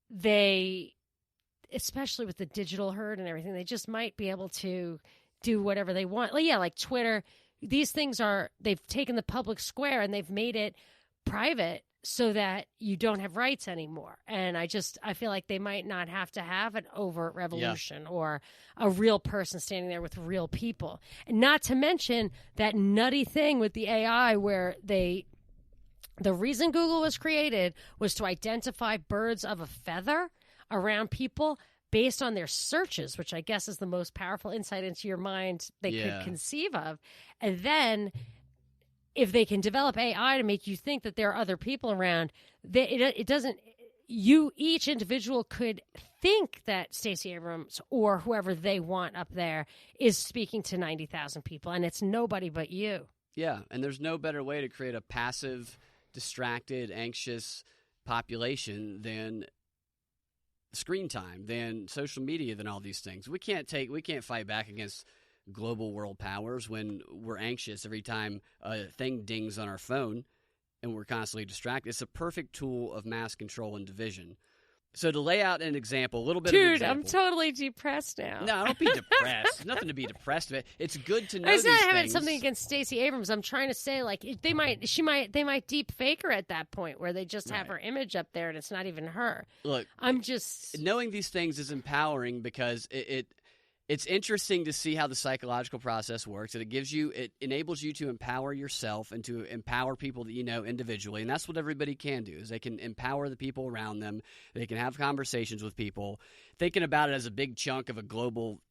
Speaker 2: they, especially with the digital herd and everything, they just might be able to do whatever they want. Like Twitter, these things they've taken the public square and they've made it private so that you don't have rights anymore. And I feel like they might not have to have an overt revolution or a real person standing there with real people. And not to mention that nutty thing with the AI where the reason Google was created was to identify birds of a feather around people based on their searches, which I guess is the most powerful insight into your mind they could conceive of. And then if they can develop AI to make you think that there are other people around, it doesn't each individual could think that Stacey Abrams or whoever they want up there is speaking to 90,000 people, and it's nobody but you.
Speaker 1: Yeah, and there's no better way to create a passive, distracted, anxious population than screen time, than social media, than all these things. We can't fight back against global world powers when we're anxious every time a thing dings on our phone and we're constantly distracted. It's a perfect tool of mass control and division. So to lay out an example, a little bit of an example.
Speaker 2: I'm totally depressed now.
Speaker 1: No, don't be depressed. There's nothing to be depressed about. It's good to know
Speaker 2: these things. I'm not having
Speaker 1: things.
Speaker 2: something against Stacey Abrams. I'm trying to say, like, they might deep fake her at that point where they just have her image up there and it's not even her.
Speaker 1: Look,
Speaker 2: I'm just
Speaker 1: knowing these things is empowering because it's interesting to see how the psychological process works. It enables you to empower yourself and to empower people that you know individually. And that's what everybody can do, is they can empower the people around them. They can have conversations with people, thinking about it as a big chunk of a global,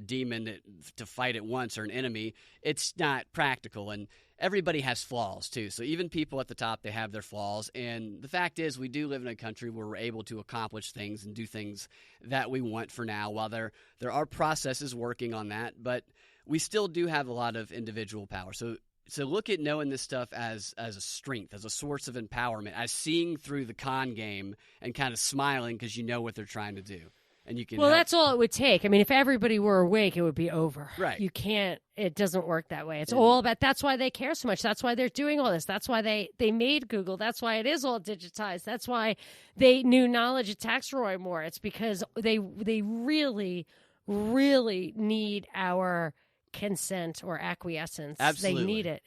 Speaker 1: demon to fight at once, or an enemy. It's not practical. And everybody has flaws too. So even people at the top, they have their flaws. And the fact is, we do live in a country where we're able to accomplish things and do things that we want for now. While there are processes working on that, but we still do have a lot of individual power. So look at knowing this stuff as a strength, as a source of empowerment, as seeing through the con game and kind of smiling because you know what they're trying to do. And you can
Speaker 2: that's all it would take. I mean, if everybody were awake, it would be over.
Speaker 1: Right.
Speaker 2: You can't. It doesn't work that way. It's all about. That's why they care so much. That's why they're doing all this. That's why they made Google. That's why it is all digitized. That's why they knew knowledge attacks Roy Moore. It's because they really, really need our consent or acquiescence.
Speaker 1: Absolutely.
Speaker 2: They need it.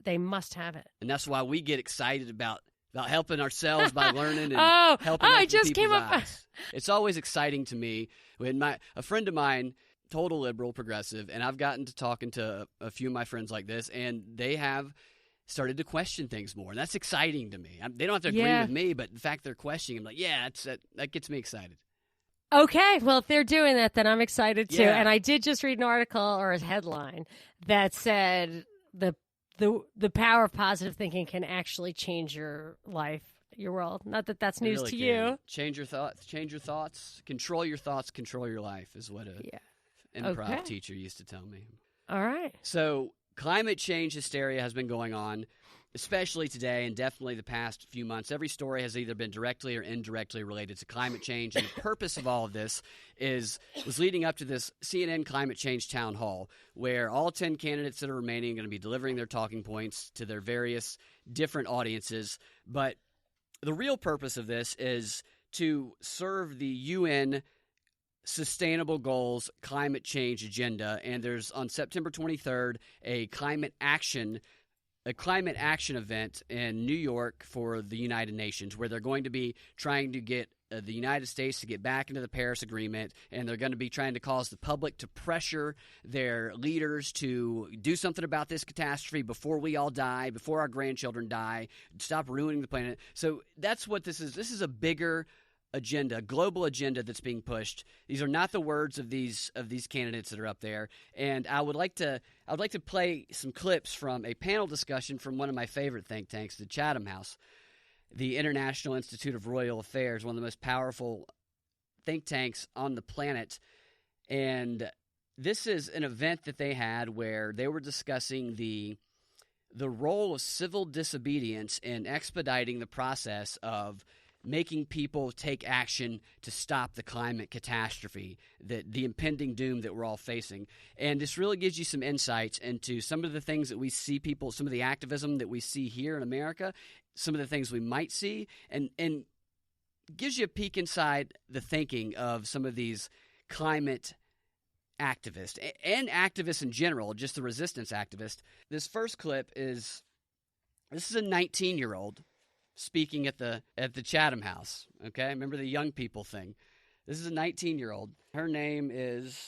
Speaker 2: They must have it.
Speaker 1: And that's why we get excited about helping ourselves by learning and helping
Speaker 2: I just came up.
Speaker 1: Lives. It's always exciting to me when a friend of mine, total liberal progressive, and I've gotten to talking to a few of my friends like this, and they have started to question things more, and that's exciting to me. They don't have to agree with me, but the fact they're questioning, I'm like, that gets me excited.
Speaker 2: Okay, well, if they're doing that, then I'm excited too.
Speaker 1: Yeah.
Speaker 2: And I did just read an article or a headline that said the power of positive thinking can actually change your life, your world. Not that that's news to you.
Speaker 1: Change your thoughts, control your thoughts, control your life is what an improv teacher used to tell me.
Speaker 2: All right.
Speaker 1: So climate change hysteria has been going on, especially today and definitely the past few months. Every story has either been directly or indirectly related to climate change. And the purpose of all of this was leading up to this CNN climate change town hall, where all 10 candidates that are remaining are going to be delivering their talking points to their various different audiences. But the real purpose of this is to serve the UN Sustainable Goals climate change agenda. And there's on September 23rd a climate action event in New York for the United Nations, where they're going to be trying to get the United States to get back into the Paris Agreement, and they're going to be trying to cause the public to pressure their leaders to do something about this catastrophe before we all die, before our grandchildren die, stop ruining the planet. So that's what this is. This is a bigger agenda, a global agenda that's being pushed. These are not the words of these candidates that are up there. And I would like to play some clips from a panel discussion from one of my favorite think tanks, the Chatham House, the International Institute of Royal Affairs, one of the most powerful think tanks on the planet. And this is an event that they had where they were discussing the role of civil disobedience in expediting the process of making people take action to stop the climate catastrophe, the impending doom that we're all facing. And this really gives you some insights into some of the things that we see some of the activism that we see here in America, some of the things we might see, and gives you a peek inside the thinking of some of these climate activists and activists in general, just the resistance activists. This first clip is a 19-year-old speaking at the Chatham House, okay? Remember the young people thing. This is a 19-year-old. Her name is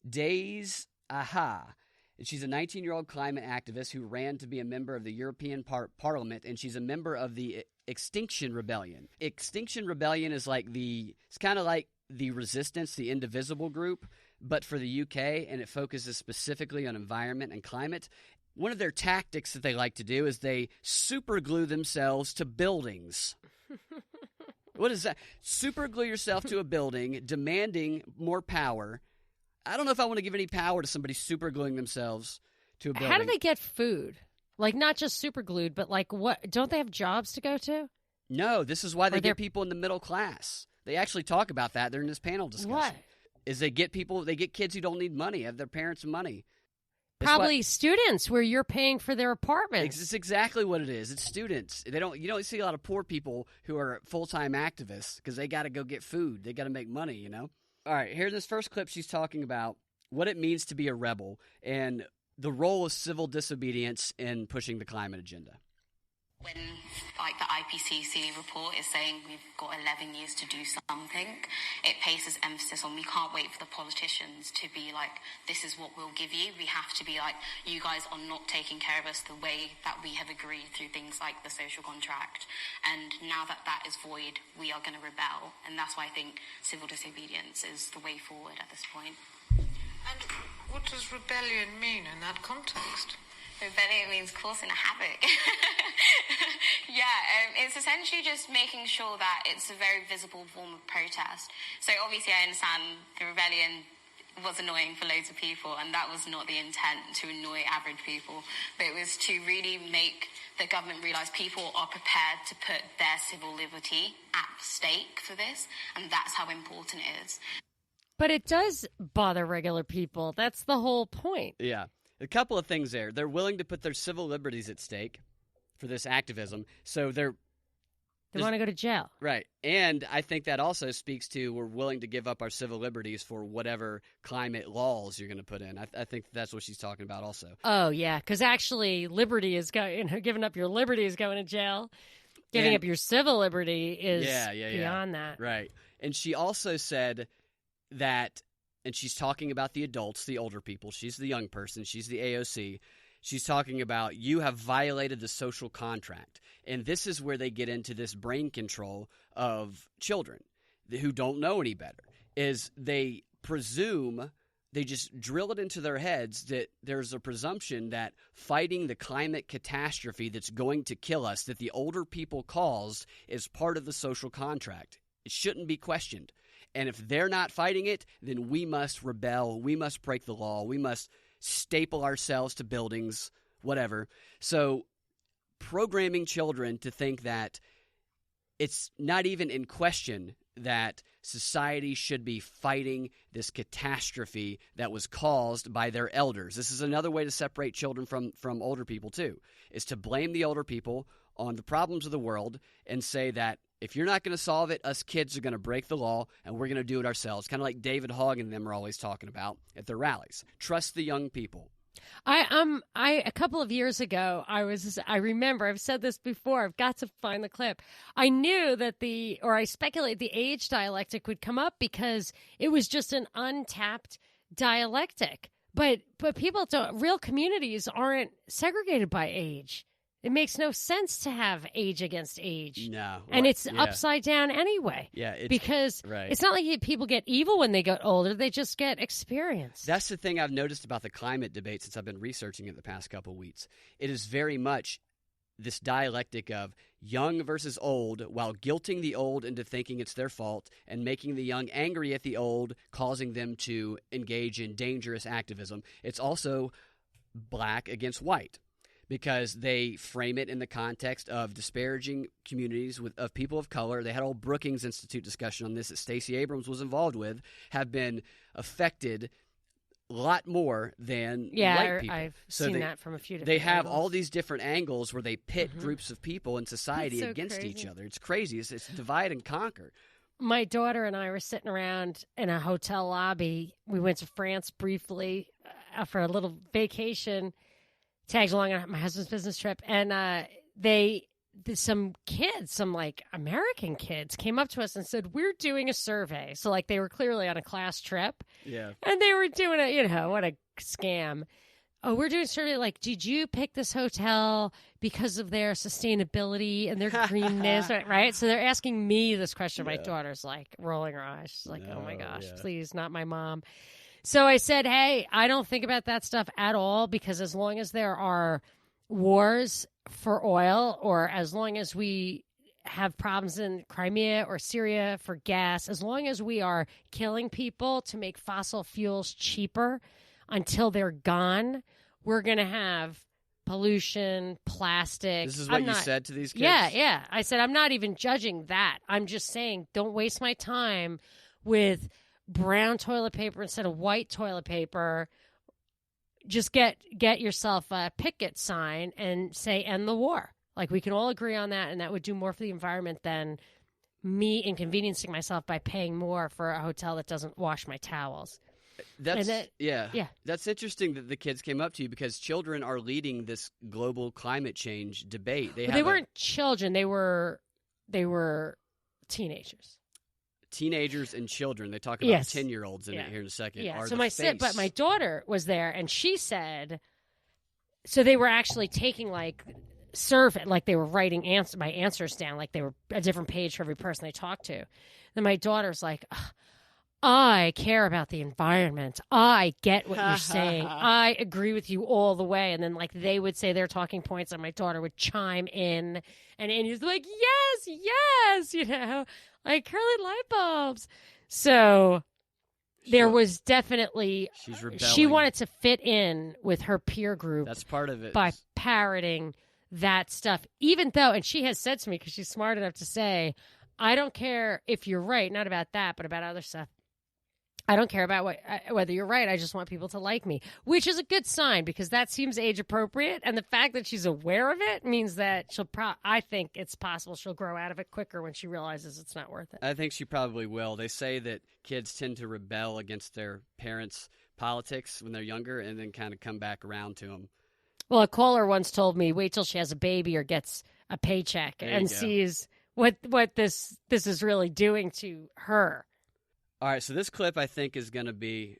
Speaker 1: Days Aha, and she's a 19-year-old climate activist who ran to be a member of the European Parliament, and she's a member of the Extinction Rebellion. Extinction Rebellion is it's kind of like the Resistance, the Indivisible group, but for the UK, and it focuses specifically on environment and climate. One of their tactics that they like to do is they super glue themselves to buildings. What is that? Super glue yourself to a building, demanding more power. I don't know if I want to give any power to somebody super gluing themselves to a building.
Speaker 2: How do they get food? Like, not just super glued, but like what? Don't they have jobs to go to?
Speaker 1: No, this is why they get people in the middle class. They actually talk about that. They're in this panel discussion.
Speaker 2: What?
Speaker 1: Is they get kids who don't need money, have their parents' money.
Speaker 2: Probably students where you're paying for their apartments.
Speaker 1: It's exactly what it is. It's students. You don't see a lot of poor people who are full-time activists because they got to go get food. They got to make money, you know? All right, here's this first clip. She's talking about what it means to be a rebel and the role of civil disobedience in pushing the climate agenda.
Speaker 4: When, like, the IPCC report is saying we've got 11 years to do something, it places emphasis on we can't wait for the politicians to be like, this is what we'll give you. We have to be like, you guys are not taking care of us the way that we have agreed through things like the social contract. And now that that is void, we are going to rebel. And that's why I think civil disobedience is the way forward at this point.
Speaker 5: And what does rebellion mean in that context?
Speaker 4: Rebellion means causing a havoc. It's essentially just making sure that it's a very visible form of protest. So obviously I understand the rebellion was annoying for loads of people, and that was not the intent, to annoy average people, but it was to really make the government realise people are prepared to put their civil liberty at stake for this, and that's how important it is.
Speaker 2: But it does bother regular people. That's the whole point.
Speaker 1: Yeah. A couple of things there. They're willing to put their civil liberties at stake for this activism. So they
Speaker 2: want to go to jail.
Speaker 1: Right. And I think that also speaks to we're willing to give up our civil liberties for whatever climate laws you're going to put in. I think that's what she's talking about also.
Speaker 2: Oh, yeah, because actually liberty is giving up your liberty is going to jail. Giving up your civil liberty is beyond that.
Speaker 1: Right. And she also said that, and she's talking about the adults, the older people. She's the young person. She's the AOC. She's talking about you have violated the social contract. And this is where they get into this brain control of children who don't know any better, is they presume, they just drill it into their heads that there's a presumption that fighting the climate catastrophe that's going to kill us, that the older people caused, is part of the social contract. It shouldn't be questioned. And if they're not fighting it, then we must rebel. We must break the law. We must staple ourselves to buildings, whatever. So programming children to think that it's not even in question that society should be fighting this catastrophe that was caused by their elders. This is another way to separate children from older people too, is to blame the older people on the problems of the world and say that if you're not going to solve it, us kids are going to break the law and we're going to do it ourselves. Kind of like David Hogg and them are always talking about at their rallies. Trust the young people.
Speaker 2: A couple of years ago, I remember, I've said this before, I've got to find the clip. I knew that I speculated the age dialectic would come up because it was just an untapped dialectic. But people real communities aren't segregated by age. It makes no sense to have age against age.
Speaker 1: No.
Speaker 2: And it's upside down anyway.
Speaker 1: Yeah.
Speaker 2: Because it's not like people get evil when they get older. They just get experience.
Speaker 1: That's the thing I've noticed about the climate debate since I've been researching it the past couple of weeks. It is very much this dialectic of young versus old, while guilting the old into thinking it's their fault and making the young angry at the old, causing them to engage in dangerous activism. It's also black against white, because they frame it in the context of disparaging communities of people of color. They had a whole Brookings Institute discussion on this that Stacey Abrams was involved with, have been affected a lot more than white people.
Speaker 2: I've seen that from a few different
Speaker 1: They have
Speaker 2: angles.
Speaker 1: all these different angles where they pit groups of people in society against each other. It's crazy. It's divide and conquer.
Speaker 2: My daughter and I were sitting around in a hotel lobby. We went to France briefly for a little vacation, tagged along on my husband's business trip, and some American kids came up to us and said, we're doing a survey. So they were clearly on a class trip.
Speaker 1: Yeah.
Speaker 2: And they were doing what a scam. Oh, we're doing a survey did you pick this hotel because of their sustainability and their greenness, right? So they're asking me this question. My daughter's rolling her eyes. She's like, oh my gosh, please, not my mom. So I said, hey, I don't think about that stuff at all, because as long as there are wars for oil, or as long as we have problems in Crimea or Syria for gas, as long as we are killing people to make fossil fuels cheaper until they're gone, we're going to have pollution, plastic.
Speaker 1: This is what you said to these kids?
Speaker 2: Yeah. I said, I'm not even judging that. I'm just saying, don't waste my time with brown toilet paper instead of white toilet paper. Just get yourself a picket sign and say, end the war. Like, we can all agree on that, and that would do more for the environment than me inconveniencing myself by paying more for a hotel that doesn't wash my towels.
Speaker 1: That's That's interesting that the kids came up to you, because children are leading this global climate change debate.
Speaker 2: They weren't children. They were teenagers.
Speaker 1: Teenagers and children. They talk about 10-year-olds in it here in a second.
Speaker 2: Yeah.
Speaker 1: Are
Speaker 2: So
Speaker 1: but
Speaker 2: my daughter was there, and she said, so they were actually taking survey, like they were writing my answers down, like they were a different page for every person they talked to. Then my daughter's like, I care about the environment. I get what you're saying. I agree with you all the way. And then they would say their talking points, and my daughter would chime in, and Andy's like, yes, like curly light bulbs. So there was definitely,
Speaker 1: she's rebelling.
Speaker 2: She wanted to fit in with her peer group.
Speaker 1: That's part of it.
Speaker 2: By parroting that stuff, even though, and she has said to me, because she's smart enough to say, I don't care if you're right, not about that, but about other stuff. I don't care about whether you're right. I just want people to like me, which is a good sign, because that seems age appropriate. And the fact that she's aware of it means that I think it's possible she'll grow out of it quicker when she realizes it's not worth it.
Speaker 1: I think she probably will. They say that kids tend to rebel against their parents' politics when they're younger, and then kind of come back around to them.
Speaker 2: Well, a caller once told me, wait till she has a baby or gets a paycheck and sees what this is really doing to her.
Speaker 1: All right, so this clip, I think, is going to be,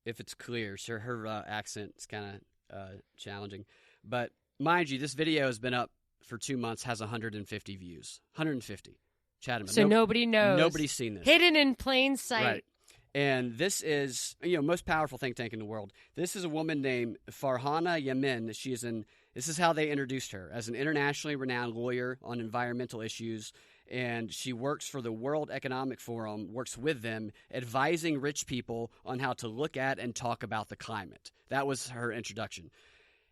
Speaker 1: if it's clear, so her accent is kind of challenging. But mind you, this video has been up for 2 months, has 150 views. 150. Chatham.
Speaker 2: So nobody knows.
Speaker 1: Nobody's seen this.
Speaker 2: Hidden in plain sight.
Speaker 1: Right. And this is, most powerful think tank in the world. This is a woman named Farhana Yamin. This is how they introduced her, as an internationally renowned lawyer on environmental issues. And she works for the World Economic Forum, works with them, advising rich people on how to look at and talk about the climate. That was her introduction.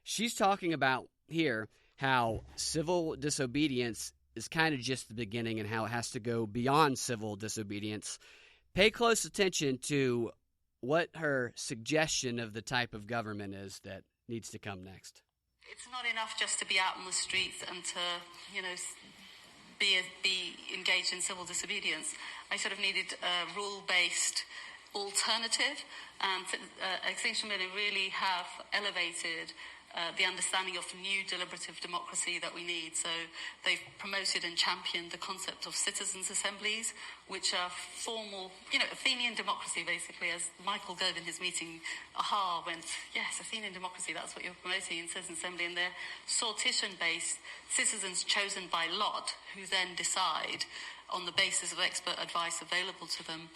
Speaker 1: She's talking about here how civil disobedience is kind of just the beginning, and how it has to go beyond civil disobedience. Pay close attention to what her suggestion of the type of government is that needs to come next.
Speaker 4: It's not enough just to be out on the streets and to, be engaged in civil disobedience. I sort of needed a rule-based alternative, and Extinction Rebellion really have elevated the understanding of new deliberative democracy that we need. So they've promoted and championed the concept of citizens' assemblies, which are formal, Athenian democracy, basically, as Michael Gove in his meeting, went, yes, Athenian democracy, that's what you're promoting in citizen assembly. And they're sortition-based citizens chosen by lot, who then decide on the basis of expert advice available to them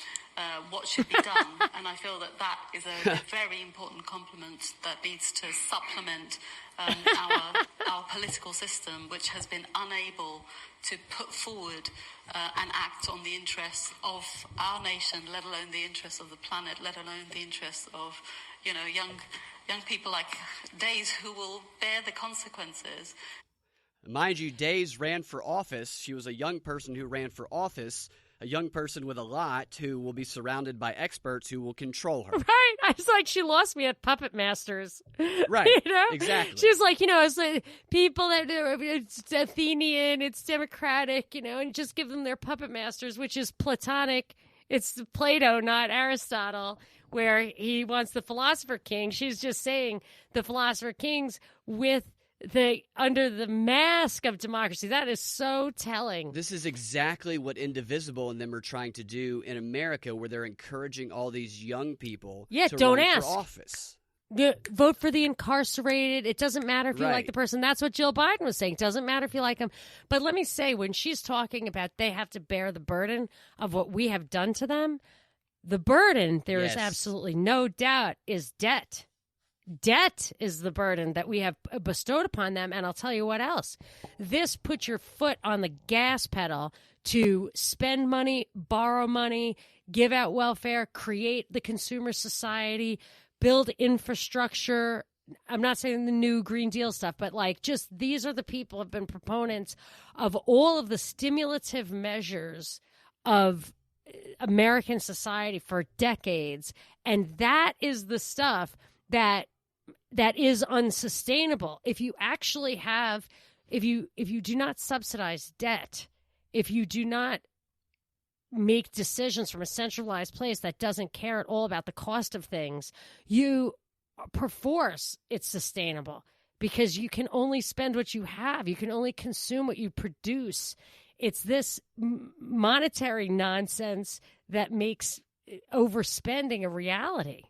Speaker 4: what should be done. And I feel that is a very important complement that needs to supplement our political system, which has been unable to put forward and act on the interests of our nation, let alone the interests of the planet, let alone the interests of young people like Days, who will bear the consequences.
Speaker 1: Mind you, Days ran for office. She was a young person who ran for office, a young person with a lot who will be surrounded by experts who will control her.
Speaker 2: Right. I was like, she lost me at Puppet Masters.
Speaker 1: Right. Exactly.
Speaker 2: She was like, it's like people that it's Athenian, it's democratic, and just give them their Puppet Masters, which is Platonic. It's Plato, not Aristotle, where he wants the philosopher king. She's just saying the philosopher kings under the mask of democracy. That is so telling.
Speaker 1: This is exactly what Indivisible and them are trying to do in America, where they're encouraging all these young people to run for office.
Speaker 2: Vote for the incarcerated. It doesn't matter if you like the person. That's what Jill Biden was saying. It doesn't matter if you like them. But let me say, when she's talking about they have to bear the burden of what we have done to them, the burden, there is absolutely no doubt, is debt. Debt is the burden that we have bestowed upon them. And I'll tell you what else. This puts your foot on the gas pedal to spend money, borrow money, give out welfare, create the consumer society, build infrastructure. I'm not saying the new Green Deal stuff, but like just these are the people who have been proponents of all of the stimulative measures of American society for decades. And that is the stuff that is unsustainable. If you actually have, if you do not subsidize debt, if you do not make decisions from a centralized place that doesn't care at all about the cost of things, you perforce it's sustainable because you can only spend what you have. You can only consume what you produce. It's this monetary nonsense that makes overspending a reality.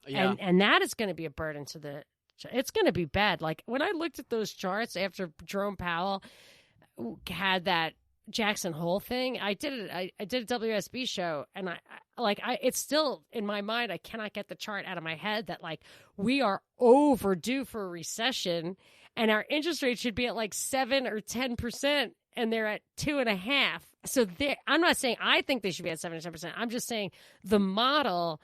Speaker 2: Yeah. And that is going to be a burden to the – it's going to be bad. Like when I looked at those charts after Jerome Powell had that Jackson Hole thing, I did a WSB show, and I it's still in my mind. I cannot get the chart out of my head that like we are overdue for a recession, and our interest rate should be at like 7 or 10%, and they're at 2.5%. So I'm not saying I think they should be at 7 or 10%. I'm just saying the model,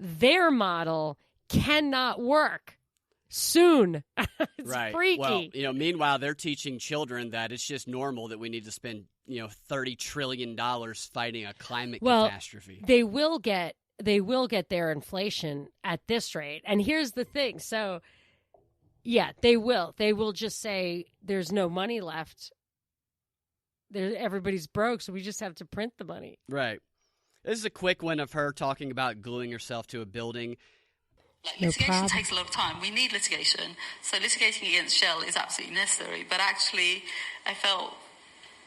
Speaker 2: their model, cannot work soon. It's
Speaker 1: right.
Speaker 2: freaky.
Speaker 1: Well, meanwhile, they're teaching children that it's just normal that we need to spend, $30 trillion fighting a climate catastrophe.
Speaker 2: They will get their inflation at this rate. And here's the thing. So, yeah, they will. They will just say there's no money left. Everybody's broke, so we just have to print the money.
Speaker 1: Right. This is a quick one of her talking about gluing herself to a building.
Speaker 5: Litigation takes a lot of time. We need litigation. So litigating against Shell is absolutely necessary. But actually, I felt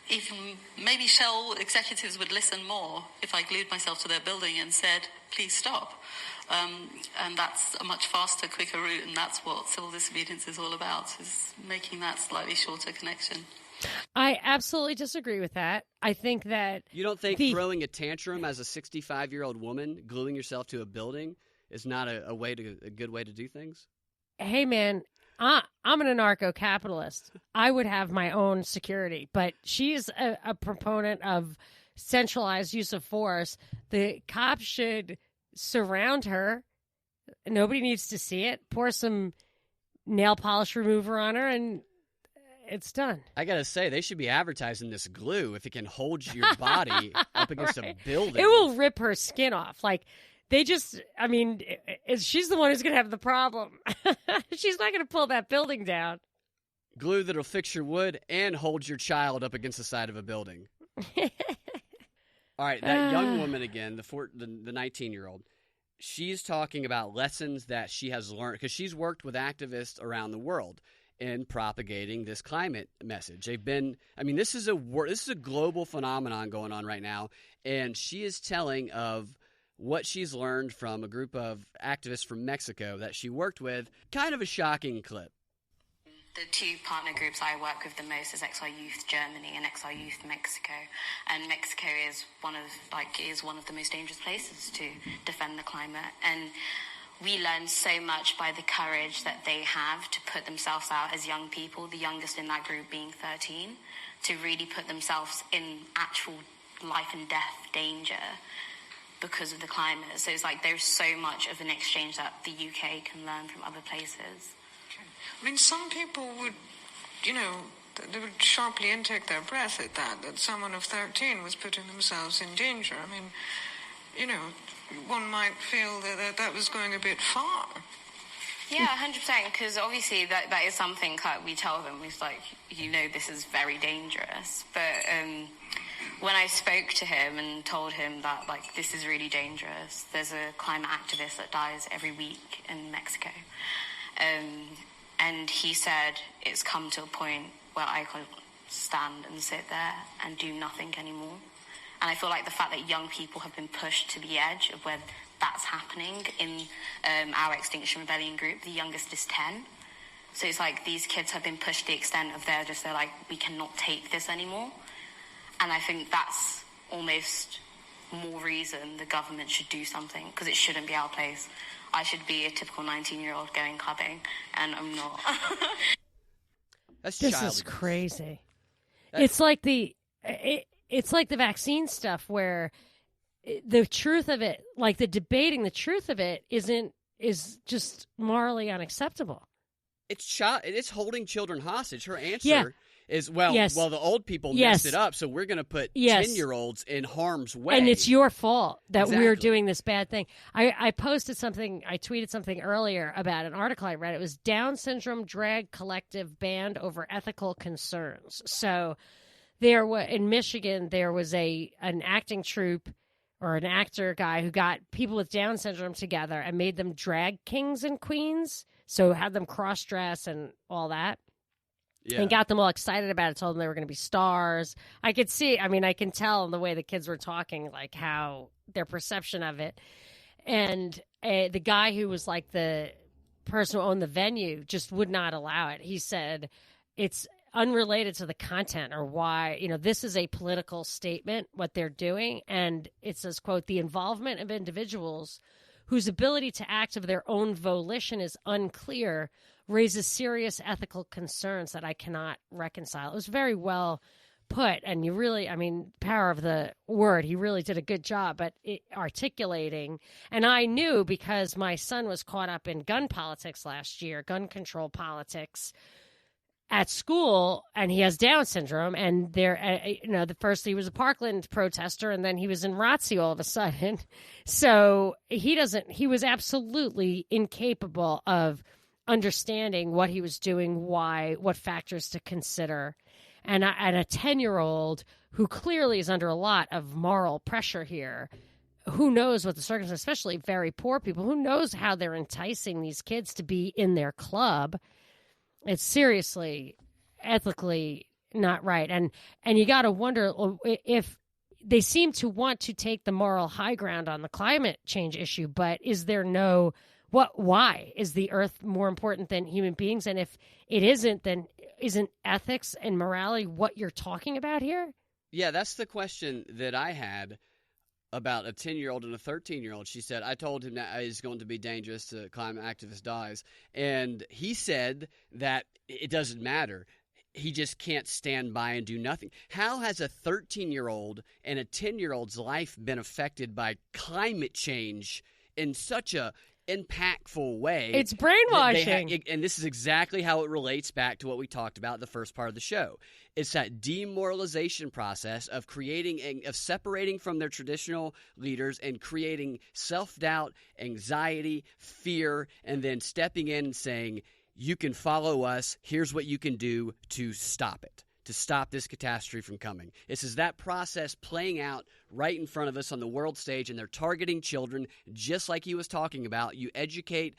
Speaker 5: even maybe Shell executives would listen more if I glued myself to their building and said, please stop. And that's a much faster, quicker route. And that's what civil disobedience is all about, is making that slightly shorter connection.
Speaker 2: I absolutely disagree with that. I think that...
Speaker 1: You don't think throwing a tantrum as a 65-year-old woman, gluing yourself to a building, is not a good way to do things?
Speaker 2: Hey, man, I'm an anarcho-capitalist. I would have my own security, but she's a proponent of centralized use of force. The cops should surround her. Nobody needs to see it. Pour some nail polish remover on her, and it's done. I
Speaker 1: gotta say, they should be advertising this glue if it can hold your body up against a building.
Speaker 2: It will rip her skin off. Like, she's the one who's going to have the problem. She's not going to pull that building down.
Speaker 1: Glue that'll fix your wood and hold your child up against the side of a building. All right, that young woman again, the 19-year-old, she's talking about lessons that she has learned because she's worked with activists around the world in propagating this climate message. This is a global phenomenon going on right now, and she is telling of what she's learned from a group of activists from Mexico that she worked with. Kind of a shocking clip.
Speaker 4: The two partner groups I work with the most is XR Youth Germany and XR Youth Mexico. And Mexico is one of the most dangerous places to defend the climate. And we learn so much by the courage that they have to put themselves out as young people, the youngest in that group being 13, to really put themselves in actual life and death danger because of the climate. So it's like there's so much of an exchange that the UK can learn from other places.
Speaker 5: I mean, some people would, they would sharply intake their breath at that someone of 13 was putting themselves in danger. I mean, one might feel that was going a bit far.
Speaker 4: Yeah, 100%, because obviously that is something that we tell them. It's like, this is very dangerous. But when I spoke to him and told him that, this is really dangerous, there's a climate activist that dies every week in Mexico. And he said it's come to a point where I can't stand and sit there and do nothing anymore. And I feel like the fact that young people have been pushed to the edge of where that's happening in our Extinction Rebellion group, the youngest is 10. So it's like these kids have been pushed to the extent of they're like, we cannot take this anymore. And I think that's almost more reason the government should do something, because it shouldn't be our place. I should be a typical 19-year-old going clubbing, and I'm not.
Speaker 2: This is crazy. It's like the vaccine stuff where the truth of it, like the debating the truth of it, is just morally unacceptable.
Speaker 1: It's holding children hostage. Her answer is, well, the old people messed it up, so we're going to put 10-year-olds in harm's way.
Speaker 2: And it's your fault that we're doing this bad thing. I posted something, I tweeted something earlier about an article I read. It was Down Syndrome Drag Collective Banned Over Ethical Concerns. So in Michigan, there was an acting troupe or an actor guy who got people with Down syndrome together and made them drag kings and queens. So had them cross-dress and all that. Yeah. And got them all excited about it, told them they were going to be stars. I can tell in the way the kids were talking, like how their perception of it. And the guy who was like the person who owned the venue just would not allow it. He said it's unrelated to the content or why, this is a political statement, what they're doing. And it says, quote, the involvement of individuals whose ability to act of their own volition is unclear raises serious ethical concerns that I cannot reconcile. It was very well put, and you really, power of the word, he really did a good job at articulating. And I knew because my son was caught up in gun politics last year, gun control politics at school, and he has Down syndrome, and the first he was a Parkland protester, and then he was in ROTC all of a sudden. So he was absolutely incapable of understanding what he was doing, why, what factors to consider. And a 10-year-old who clearly is under a lot of moral pressure here, who knows what the circumstances, especially very poor people, who knows how they're enticing these kids to be in their club. It's seriously ethically not right. And you got to wonder if they seem to want to take the moral high ground on the climate change issue, but is there why is the earth more important than human beings? And if it isn't, then isn't ethics and morality what you're talking about here?
Speaker 1: Yeah, that's the question that I had about a 10-year-old and a 13-year-old. She said, I told him that it's going to be dangerous to climate activist dies. And he said that it doesn't matter. He just can't stand by and do nothing. How has a 13-year-old and a 10-year-old's life been affected by climate change in such a impactful way?
Speaker 2: It's brainwashing.
Speaker 1: And this is exactly how it relates back to what we talked about in the first part of the show. It's that demoralization process of separating from their traditional leaders and creating self-doubt, anxiety, fear, and then stepping in and saying, you can follow us. Here's what you can do to stop it, to stop this catastrophe from coming. This is that process playing out right in front of us on the world stage, and they're targeting children just like he was talking about. You educate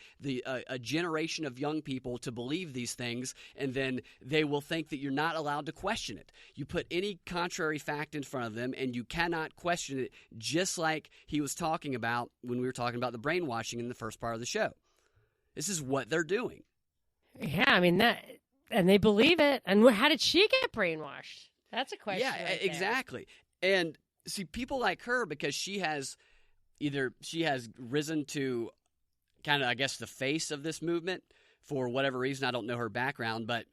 Speaker 1: a generation of young people to believe these things, and then they will think that you're not allowed to question it. You put any contrary fact in front of them, and you cannot question it, just like he was talking about when we were talking about the brainwashing in the first part of the show. This is what they're doing.
Speaker 2: Yeah, and they believe it. And how did she get brainwashed? That's a question.
Speaker 1: Yeah, right, exactly. And see, people like her, because she has risen to kind of, I guess, the face of this movement for whatever reason. I don't know her background, but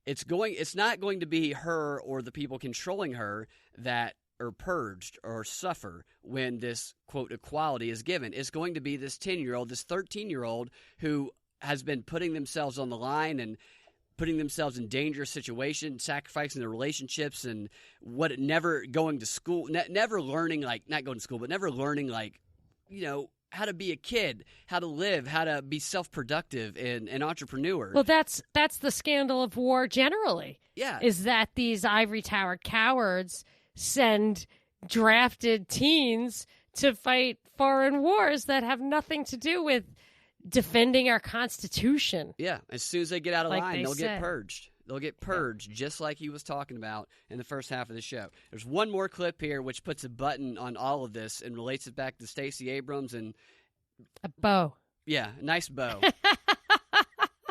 Speaker 1: it's not going to be her or the people controlling her that are purged or suffer when this, quote, equality is given. It's going to be this 10-year-old, this 13-year-old who has been putting themselves on the line and putting themselves in dangerous situations, sacrificing their relationships, and never going to school, never learning, like, not going to school, but never learning, like, how to be a kid, how to live, how to be self-productive and an entrepreneur.
Speaker 2: Well, that's the scandal of war generally.
Speaker 1: Yeah.
Speaker 2: Is that these ivory tower cowards send drafted teens to fight foreign wars that have nothing to do with defending our Constitution.
Speaker 1: Yeah, as soon as they get out of line, they'll get purged. They'll get purged, just like he was talking about in the first half of the show. There's one more clip here which puts a button on all of this and relates it back to Stacey Abrams and
Speaker 2: a bow.
Speaker 1: Yeah, nice bow.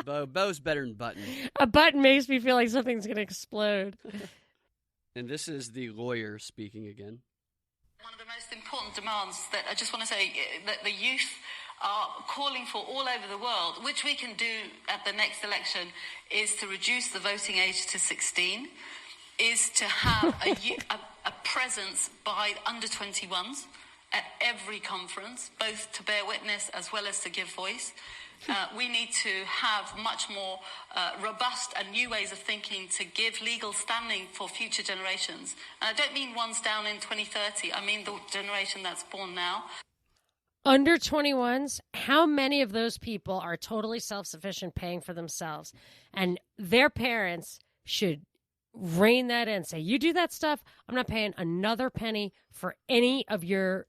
Speaker 1: Bow's better than button.
Speaker 2: A button makes me feel like something's going to explode.
Speaker 1: And this is the lawyer speaking again.
Speaker 5: One of the most important demands that I just want to say that the youth are calling for all over the world, which we can do at the next election, is to reduce the voting age to 16, is to have a presence by under 21s at every conference, both to bear witness as well as to give voice. We need to have much more robust and new ways of thinking to give legal standing for future generations. And I don't mean ones down in 2030. I mean the generation that's born now.
Speaker 2: Under 21s, how many of those people are totally self-sufficient, paying for themselves? And their parents should rein that in. Say, you do that stuff, I'm not paying another penny for any of your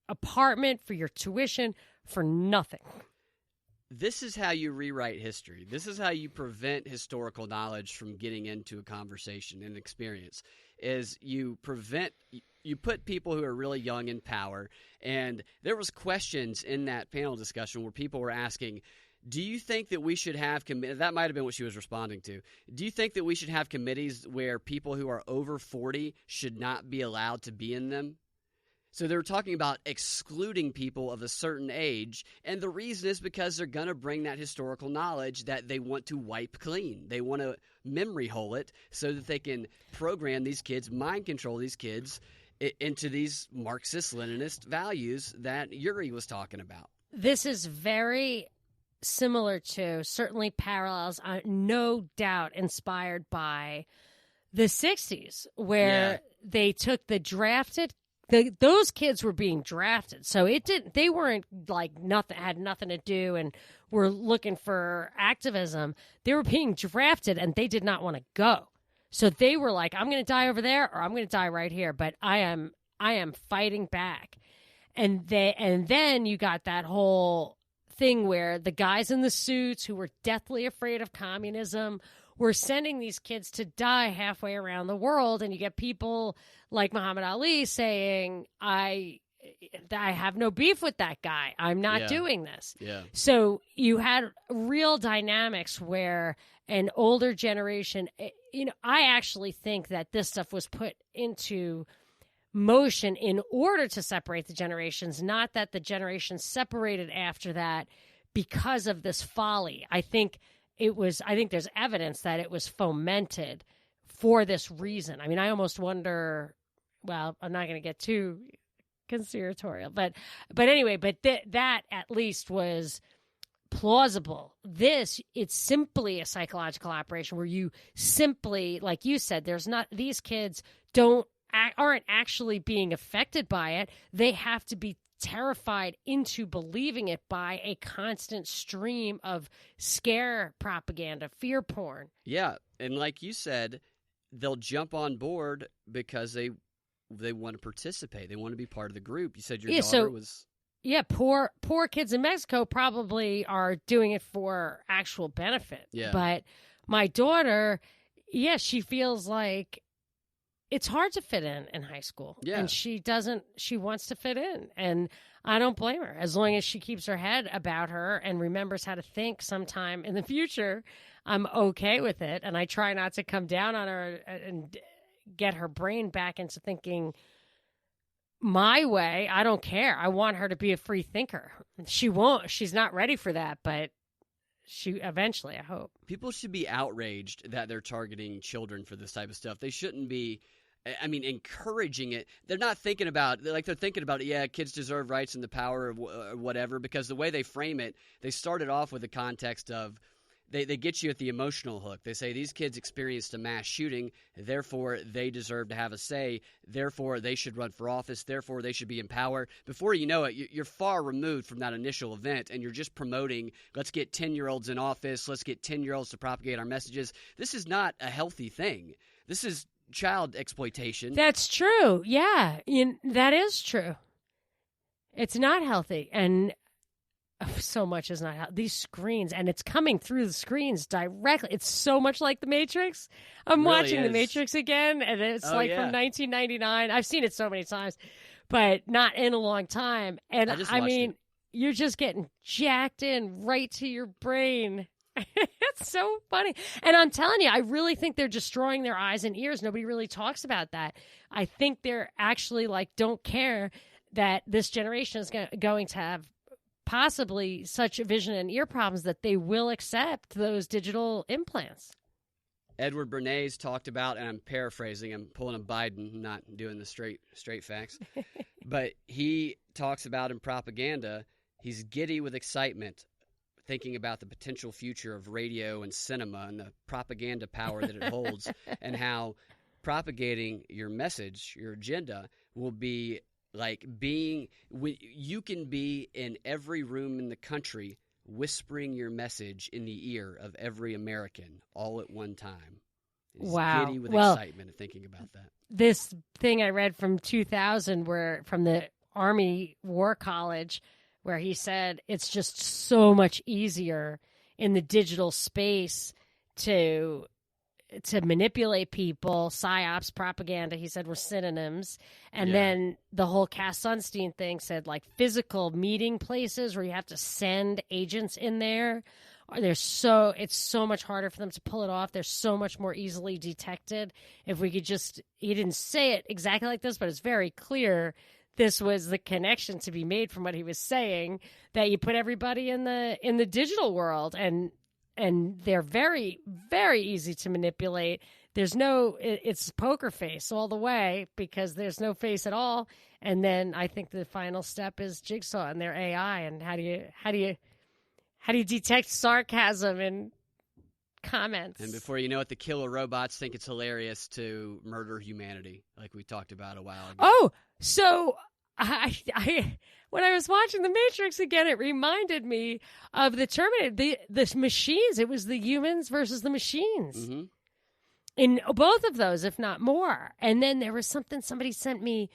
Speaker 2: apartment, for your tuition, for nothing.
Speaker 1: This is how you rewrite history. This is how you prevent historical knowledge from getting into a conversation and experience, is you put people who are really young in power. And there was questions in that panel discussion where people were asking, do you think that we should have that might have been what she was responding to. Do you think that we should have committees where people who are over 40 should not be allowed to be in them? So they're talking about excluding people of a certain age, and the reason is because they're going to bring that historical knowledge that they want to wipe clean. They want to memory hole it so that they can program these kids, mind control these kids into these Marxist-Leninist values that Yuri was talking about.
Speaker 2: This is very similar to, certainly parallels, no doubt inspired by the 60s, where they took the drafted those kids were being drafted. So they weren't like had nothing to do and were looking for activism. They were being drafted and they did not want to go. So they were like, I'm going to die over there or I'm going to die right here. But I am fighting back. And then you got that whole thing where the guys in the suits who were deathly afraid of communism were sending these kids to die halfway around the world. And you get people like Muhammad Ali saying, I have no beef with that guy. I'm not doing this. Yeah. So you had real dynamics where an older generation, I actually think that this stuff was put into motion in order to separate the generations, not that the generations separated after that because of this folly. I think there's evidence that it was fomented for this reason. I mean, I almost wonder, well, I'm not going to get too conspiratorial, but anyway, that at least was plausible. It's simply a psychological operation where you simply, like you said, these kids aren't actually being affected by it. They have to be terrified into believing it by a constant stream of scare propaganda, fear porn. Yeah,
Speaker 1: and like you said, they'll jump on board because they want to participate. They want to be part of the group. You said your daughter was...
Speaker 2: Yeah, poor kids in Mexico probably are doing it for actual benefit. Yeah. But my daughter, she feels like it's hard to fit in high school. Yeah. And she wants to fit in. And I don't blame her. As long as she keeps her head about her and remembers how to think sometime in the future, I'm okay with it. And I try not to come down on her and get her brain back into thinking my way. I don't care. I want her to be a free thinker. She won't. She's not ready for that, but she eventually, I hope.
Speaker 1: People should be outraged that they're targeting children for this type of stuff. They shouldn't be, encouraging it. They're not thinking about, they're thinking about, kids deserve rights and the power or whatever, because the way they frame it, they started off with the context of, they get you at the emotional hook. They say these kids experienced a mass shooting, therefore they deserve to have a say, therefore they should run for office, therefore they should be in power. Before you know it, you're far removed from that initial event, and you're just promoting, let's get 10-year-olds in office, let's get 10-year-olds to propagate our messages. This is not a healthy thing. This is child exploitation.
Speaker 2: That's true. Yeah, that is true. It's not healthy, and so much is not healthy. These screens, and it's coming through the screens directly. It's so much like The Matrix. I'm really watching The Matrix again, and it's from 1999. I've seen it so many times, but not in a long time. And I mean, you're just getting jacked in right to your brain. It's so funny. And I'm telling you, I really think they're destroying their eyes and ears. Nobody really talks about that. I think they're actually don't care that this generation is going to have possibly such vision and ear problems that they will accept those digital implants.
Speaker 1: Edward Bernays talked about, and I'm paraphrasing, I'm pulling a Biden, not doing the straight facts, but he talks about in propaganda, he's giddy with excitement, thinking about the potential future of radio and cinema and the propaganda power that it holds, and how propagating your message, your agenda, will be like you can be in every room in the country whispering your message in the ear of every American all at one time. He's giddy with excitement thinking about that.
Speaker 2: This thing I read from 2000 from the Army War College, where he said it's just so much easier in the digital space to manipulate people. Psyops, propaganda, he said, were synonyms. And then the whole Cass Sunstein thing said, like, physical meeting places where you have to send agents in there. It's so much harder for them to pull it off. They're so much more easily detected. If we could he didn't say it exactly like this, but it's very clear this was the connection to be made from what he was saying, that you put everybody in the digital world, and they're very, very easy to manipulate. It's poker face all the way, because there's no face at all. And then I think the final step is Jigsaw and their AI. And how do you detect sarcasm in comments?
Speaker 1: And before you know it, the killer robots think it's hilarious to murder humanity, like we talked about a while ago.
Speaker 2: Oh, so I when I was watching The Matrix again, it reminded me of the Terminator, the machines. It was the humans versus the machines.
Speaker 1: Mm-hmm.
Speaker 2: In both of those, if not more. And then there was something somebody sent me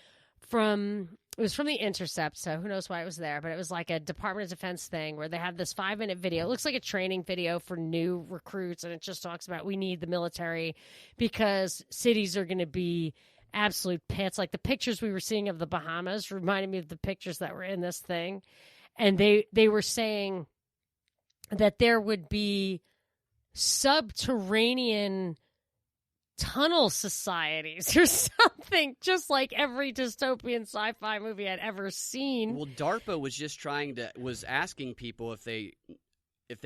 Speaker 2: it was from The Intercept, so who knows why it was there, but it was like a Department of Defense thing where they have this 5-minute video. It looks like a training video for new recruits, and it just talks about we need the military because cities are going to be absolute pits. Like the pictures we were seeing of the Bahamas reminded me of the pictures that were in this thing. And they were saying that there would be subterranean tunnel societies or something, just like every dystopian sci-fi movie I'd ever seen.
Speaker 1: Well, DARPA was asking people if they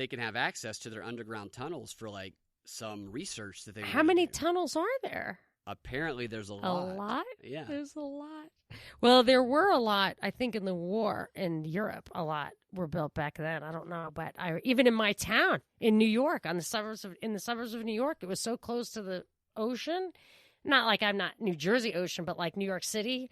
Speaker 1: can have access to their underground tunnels for like some research that they.
Speaker 2: How many tunnels are there?
Speaker 1: Apparently, there's a lot.
Speaker 2: A lot?
Speaker 1: Yeah,
Speaker 2: there's a lot. Well, there were a lot. I think in the war in Europe, a lot were built back then. I don't know, but even in my town in New York, in the suburbs of New York, it was so close to the ocean, not like I'm not New Jersey ocean, but like New York City,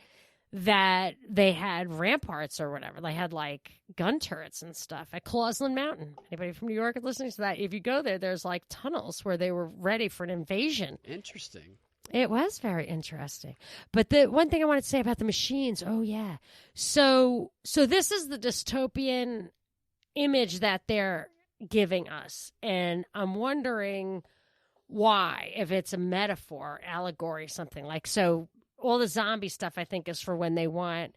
Speaker 2: that they had ramparts or whatever. They had like gun turrets and stuff at Clausland Mountain. Anybody from New York is listening to that? If you go there, there's like tunnels where they were ready for an invasion.
Speaker 1: Interesting.
Speaker 2: It was very interesting. But the one thing I wanted to say about the machines, So this is the dystopian image that they're giving us. And I'm wondering why, if it's a metaphor, allegory, something like. So all the zombie stuff, I think, is for when they want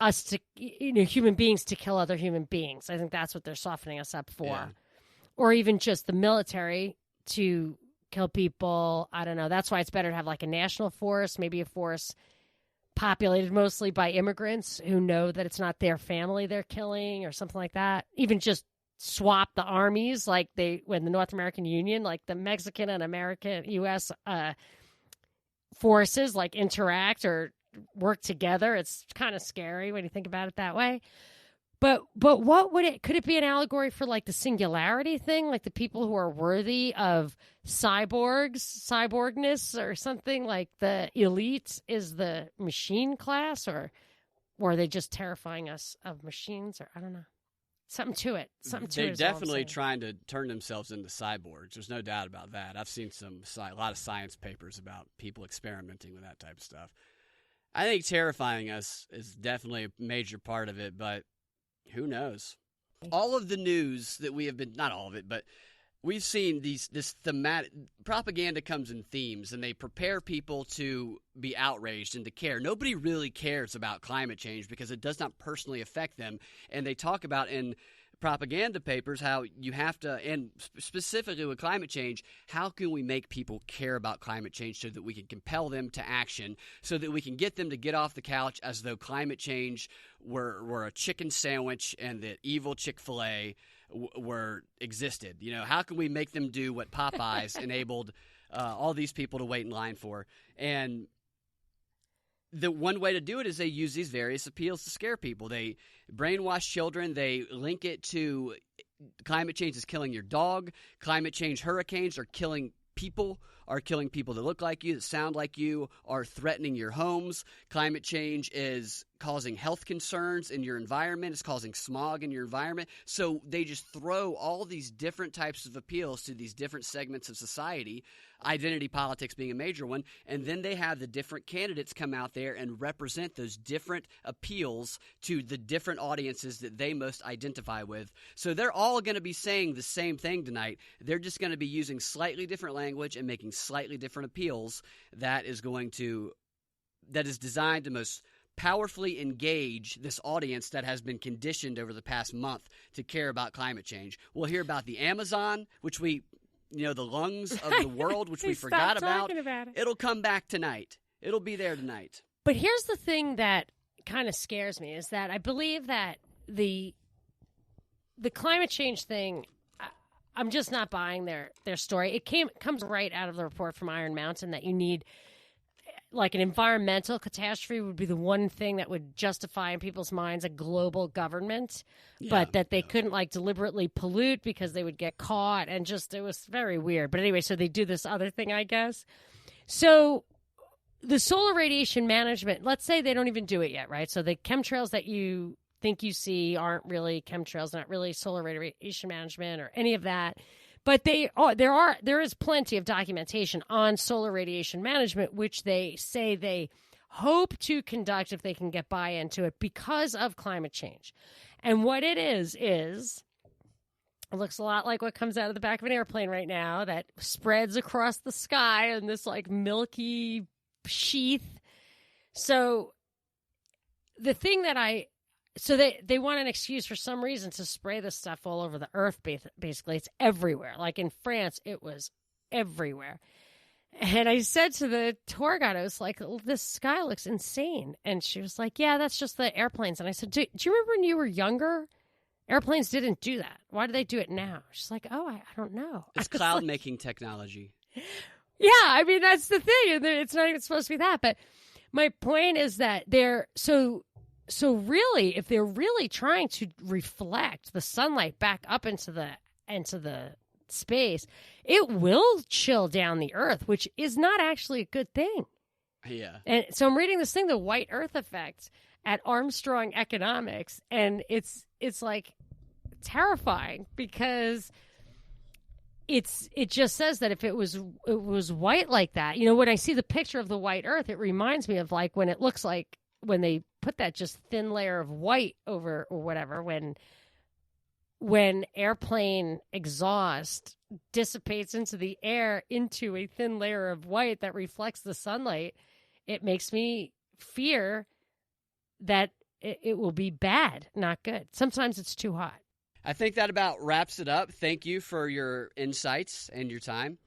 Speaker 2: us to, human beings to kill other human beings. I think that's what they're softening us up for.
Speaker 1: Yeah.
Speaker 2: Or even just the military to kill people. I don't know. That's why it's better to have like a national force, maybe a force populated mostly by immigrants who know that it's not their family they're killing or something like that. Even just swap the armies like when the North American Union, like the Mexican and American U.S. Forces like interact or work together. It's kind of scary when you think about it that way. But what could it be an allegory for, like the singularity thing, like the people who are worthy of cyborgness or something, like the elite is the machine class, or are they just terrifying us of machines, or I don't know. Something to it.
Speaker 1: They're definitely trying to turn themselves into cyborgs. There's no doubt about that. I've seen a lot of science papers about people experimenting with that type of stuff. I think terrifying us is definitely a major part of it, but who knows? All of the news that we have been, not all of it, but we've seen this thematic propaganda comes in themes, and they prepare people to be outraged and to care. Nobody really cares about climate change because it does not personally affect them. And they talk about in propaganda papers how you have to, and specifically with climate change, how can we make people care about climate change so that we can compel them to action, so that we can get them to get off the couch as though climate change were a chicken sandwich and that evil Chick-fil-A existed. How can we make them do what Popeyes enabled all these people to wait in line for? And the one way to do it is they use these various appeals to scare people. They brainwash children. They link it to climate change is killing your dog. Climate change hurricanes are killing people that look like you, that sound like you, are threatening your homes. Climate change is causing health concerns in your environment. It's causing smog in your environment. So they just throw all these different types of appeals to these different segments of society, identity politics being a major one, and then they have the different candidates come out there and represent those different appeals to the different audiences that they most identify with. So they're all going to be saying the same thing tonight. They're just going to be using slightly different language and making slightly different appeals that is designed to most powerfully engage this audience that has been conditioned over the past month to care about climate change. We'll hear about the Amazon, which the lungs of the world, which we forgot about. It'll come back tonight. It'll be there tonight.
Speaker 2: But here's the thing that kind of scares me is that I believe that the climate change thing, I'm just not buying their story. It comes right out of the report from Iron Mountain that you need, like, an environmental catastrophe would be the one thing that would justify in people's minds a global government, but that they couldn't, like, deliberately pollute because they would get caught, and just, it was very weird. But anyway, so they do this other thing, I guess. So the solar radiation management, let's say they don't even do it yet, right? So the chemtrails that you think you see aren't really chemtrails, not really solar radiation management or any of that. But there is plenty of documentation on solar radiation management, which they say they hope to conduct if they can get buy-in to it because of climate change. And what it is it looks a lot like what comes out of the back of an airplane right now that spreads across the sky in this, like, milky sheath. So the thing that So they want an excuse for some reason to spray this stuff all over the earth, basically. It's everywhere. Like in France, it was everywhere. And I said to the tour guide, I was like, this sky looks insane. And she was like, yeah, that's just the airplanes. And I said, do you remember when you were younger? Airplanes didn't do that. Why do they do it now? She's like, oh, I don't know.
Speaker 1: It's cloud-making technology.
Speaker 2: Yeah, I mean, that's the thing. It's not even supposed to be that. But my point is that So really, if they're really trying to reflect the sunlight back up into the space, it will chill down the Earth, which is not actually a good thing.
Speaker 1: Yeah.
Speaker 2: And so I'm reading this thing, the White Earth Effect, at Armstrong Economics, and it's like terrifying because it just says that if it was white like that, when I see the picture of the white Earth, it reminds me of, like, when it looks like when they put that just thin layer of white over or whatever, when airplane exhaust dissipates into the air into a thin layer of white that reflects the sunlight, it makes me fear that it will be bad, not good. Sometimes it's too hot.
Speaker 1: I think that about wraps it up. Thank you for your insights and your time.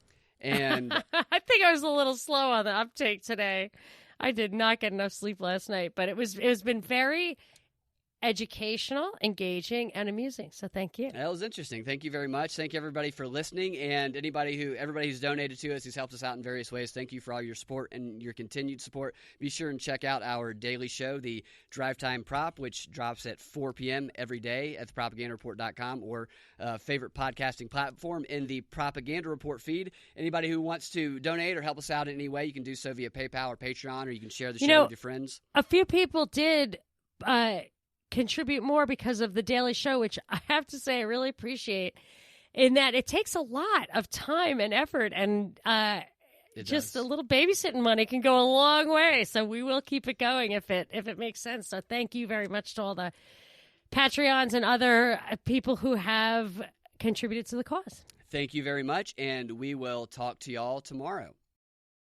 Speaker 1: And
Speaker 2: I think I was a little slow on the uptake today. I did not get enough sleep last night, but it's been very educational, engaging, and amusing. So thank you.
Speaker 1: That was interesting. Thank you very much. Thank you, everybody, for listening, and everybody who's donated to us, who's helped us out in various ways. Thank you for all your support and your continued support. Be sure and check out our daily show, the Drive Time Prop, which drops at 4 p.m. every day at thepropagandareport.com or favorite podcasting platform in the Propaganda Report feed. Anybody who wants to donate or help us out in any way, you can do so via PayPal or Patreon, or you can share the show with your friends.
Speaker 2: A few people did contribute more because of the daily show, which I have to say I really appreciate, in that it takes a lot of time and effort, and just a little babysitting money can go a long way. So we will keep it going if it makes sense. So thank you very much to all the Patreons and other people who have contributed to the cause.
Speaker 1: Thank you very much, and we will talk to y'all tomorrow.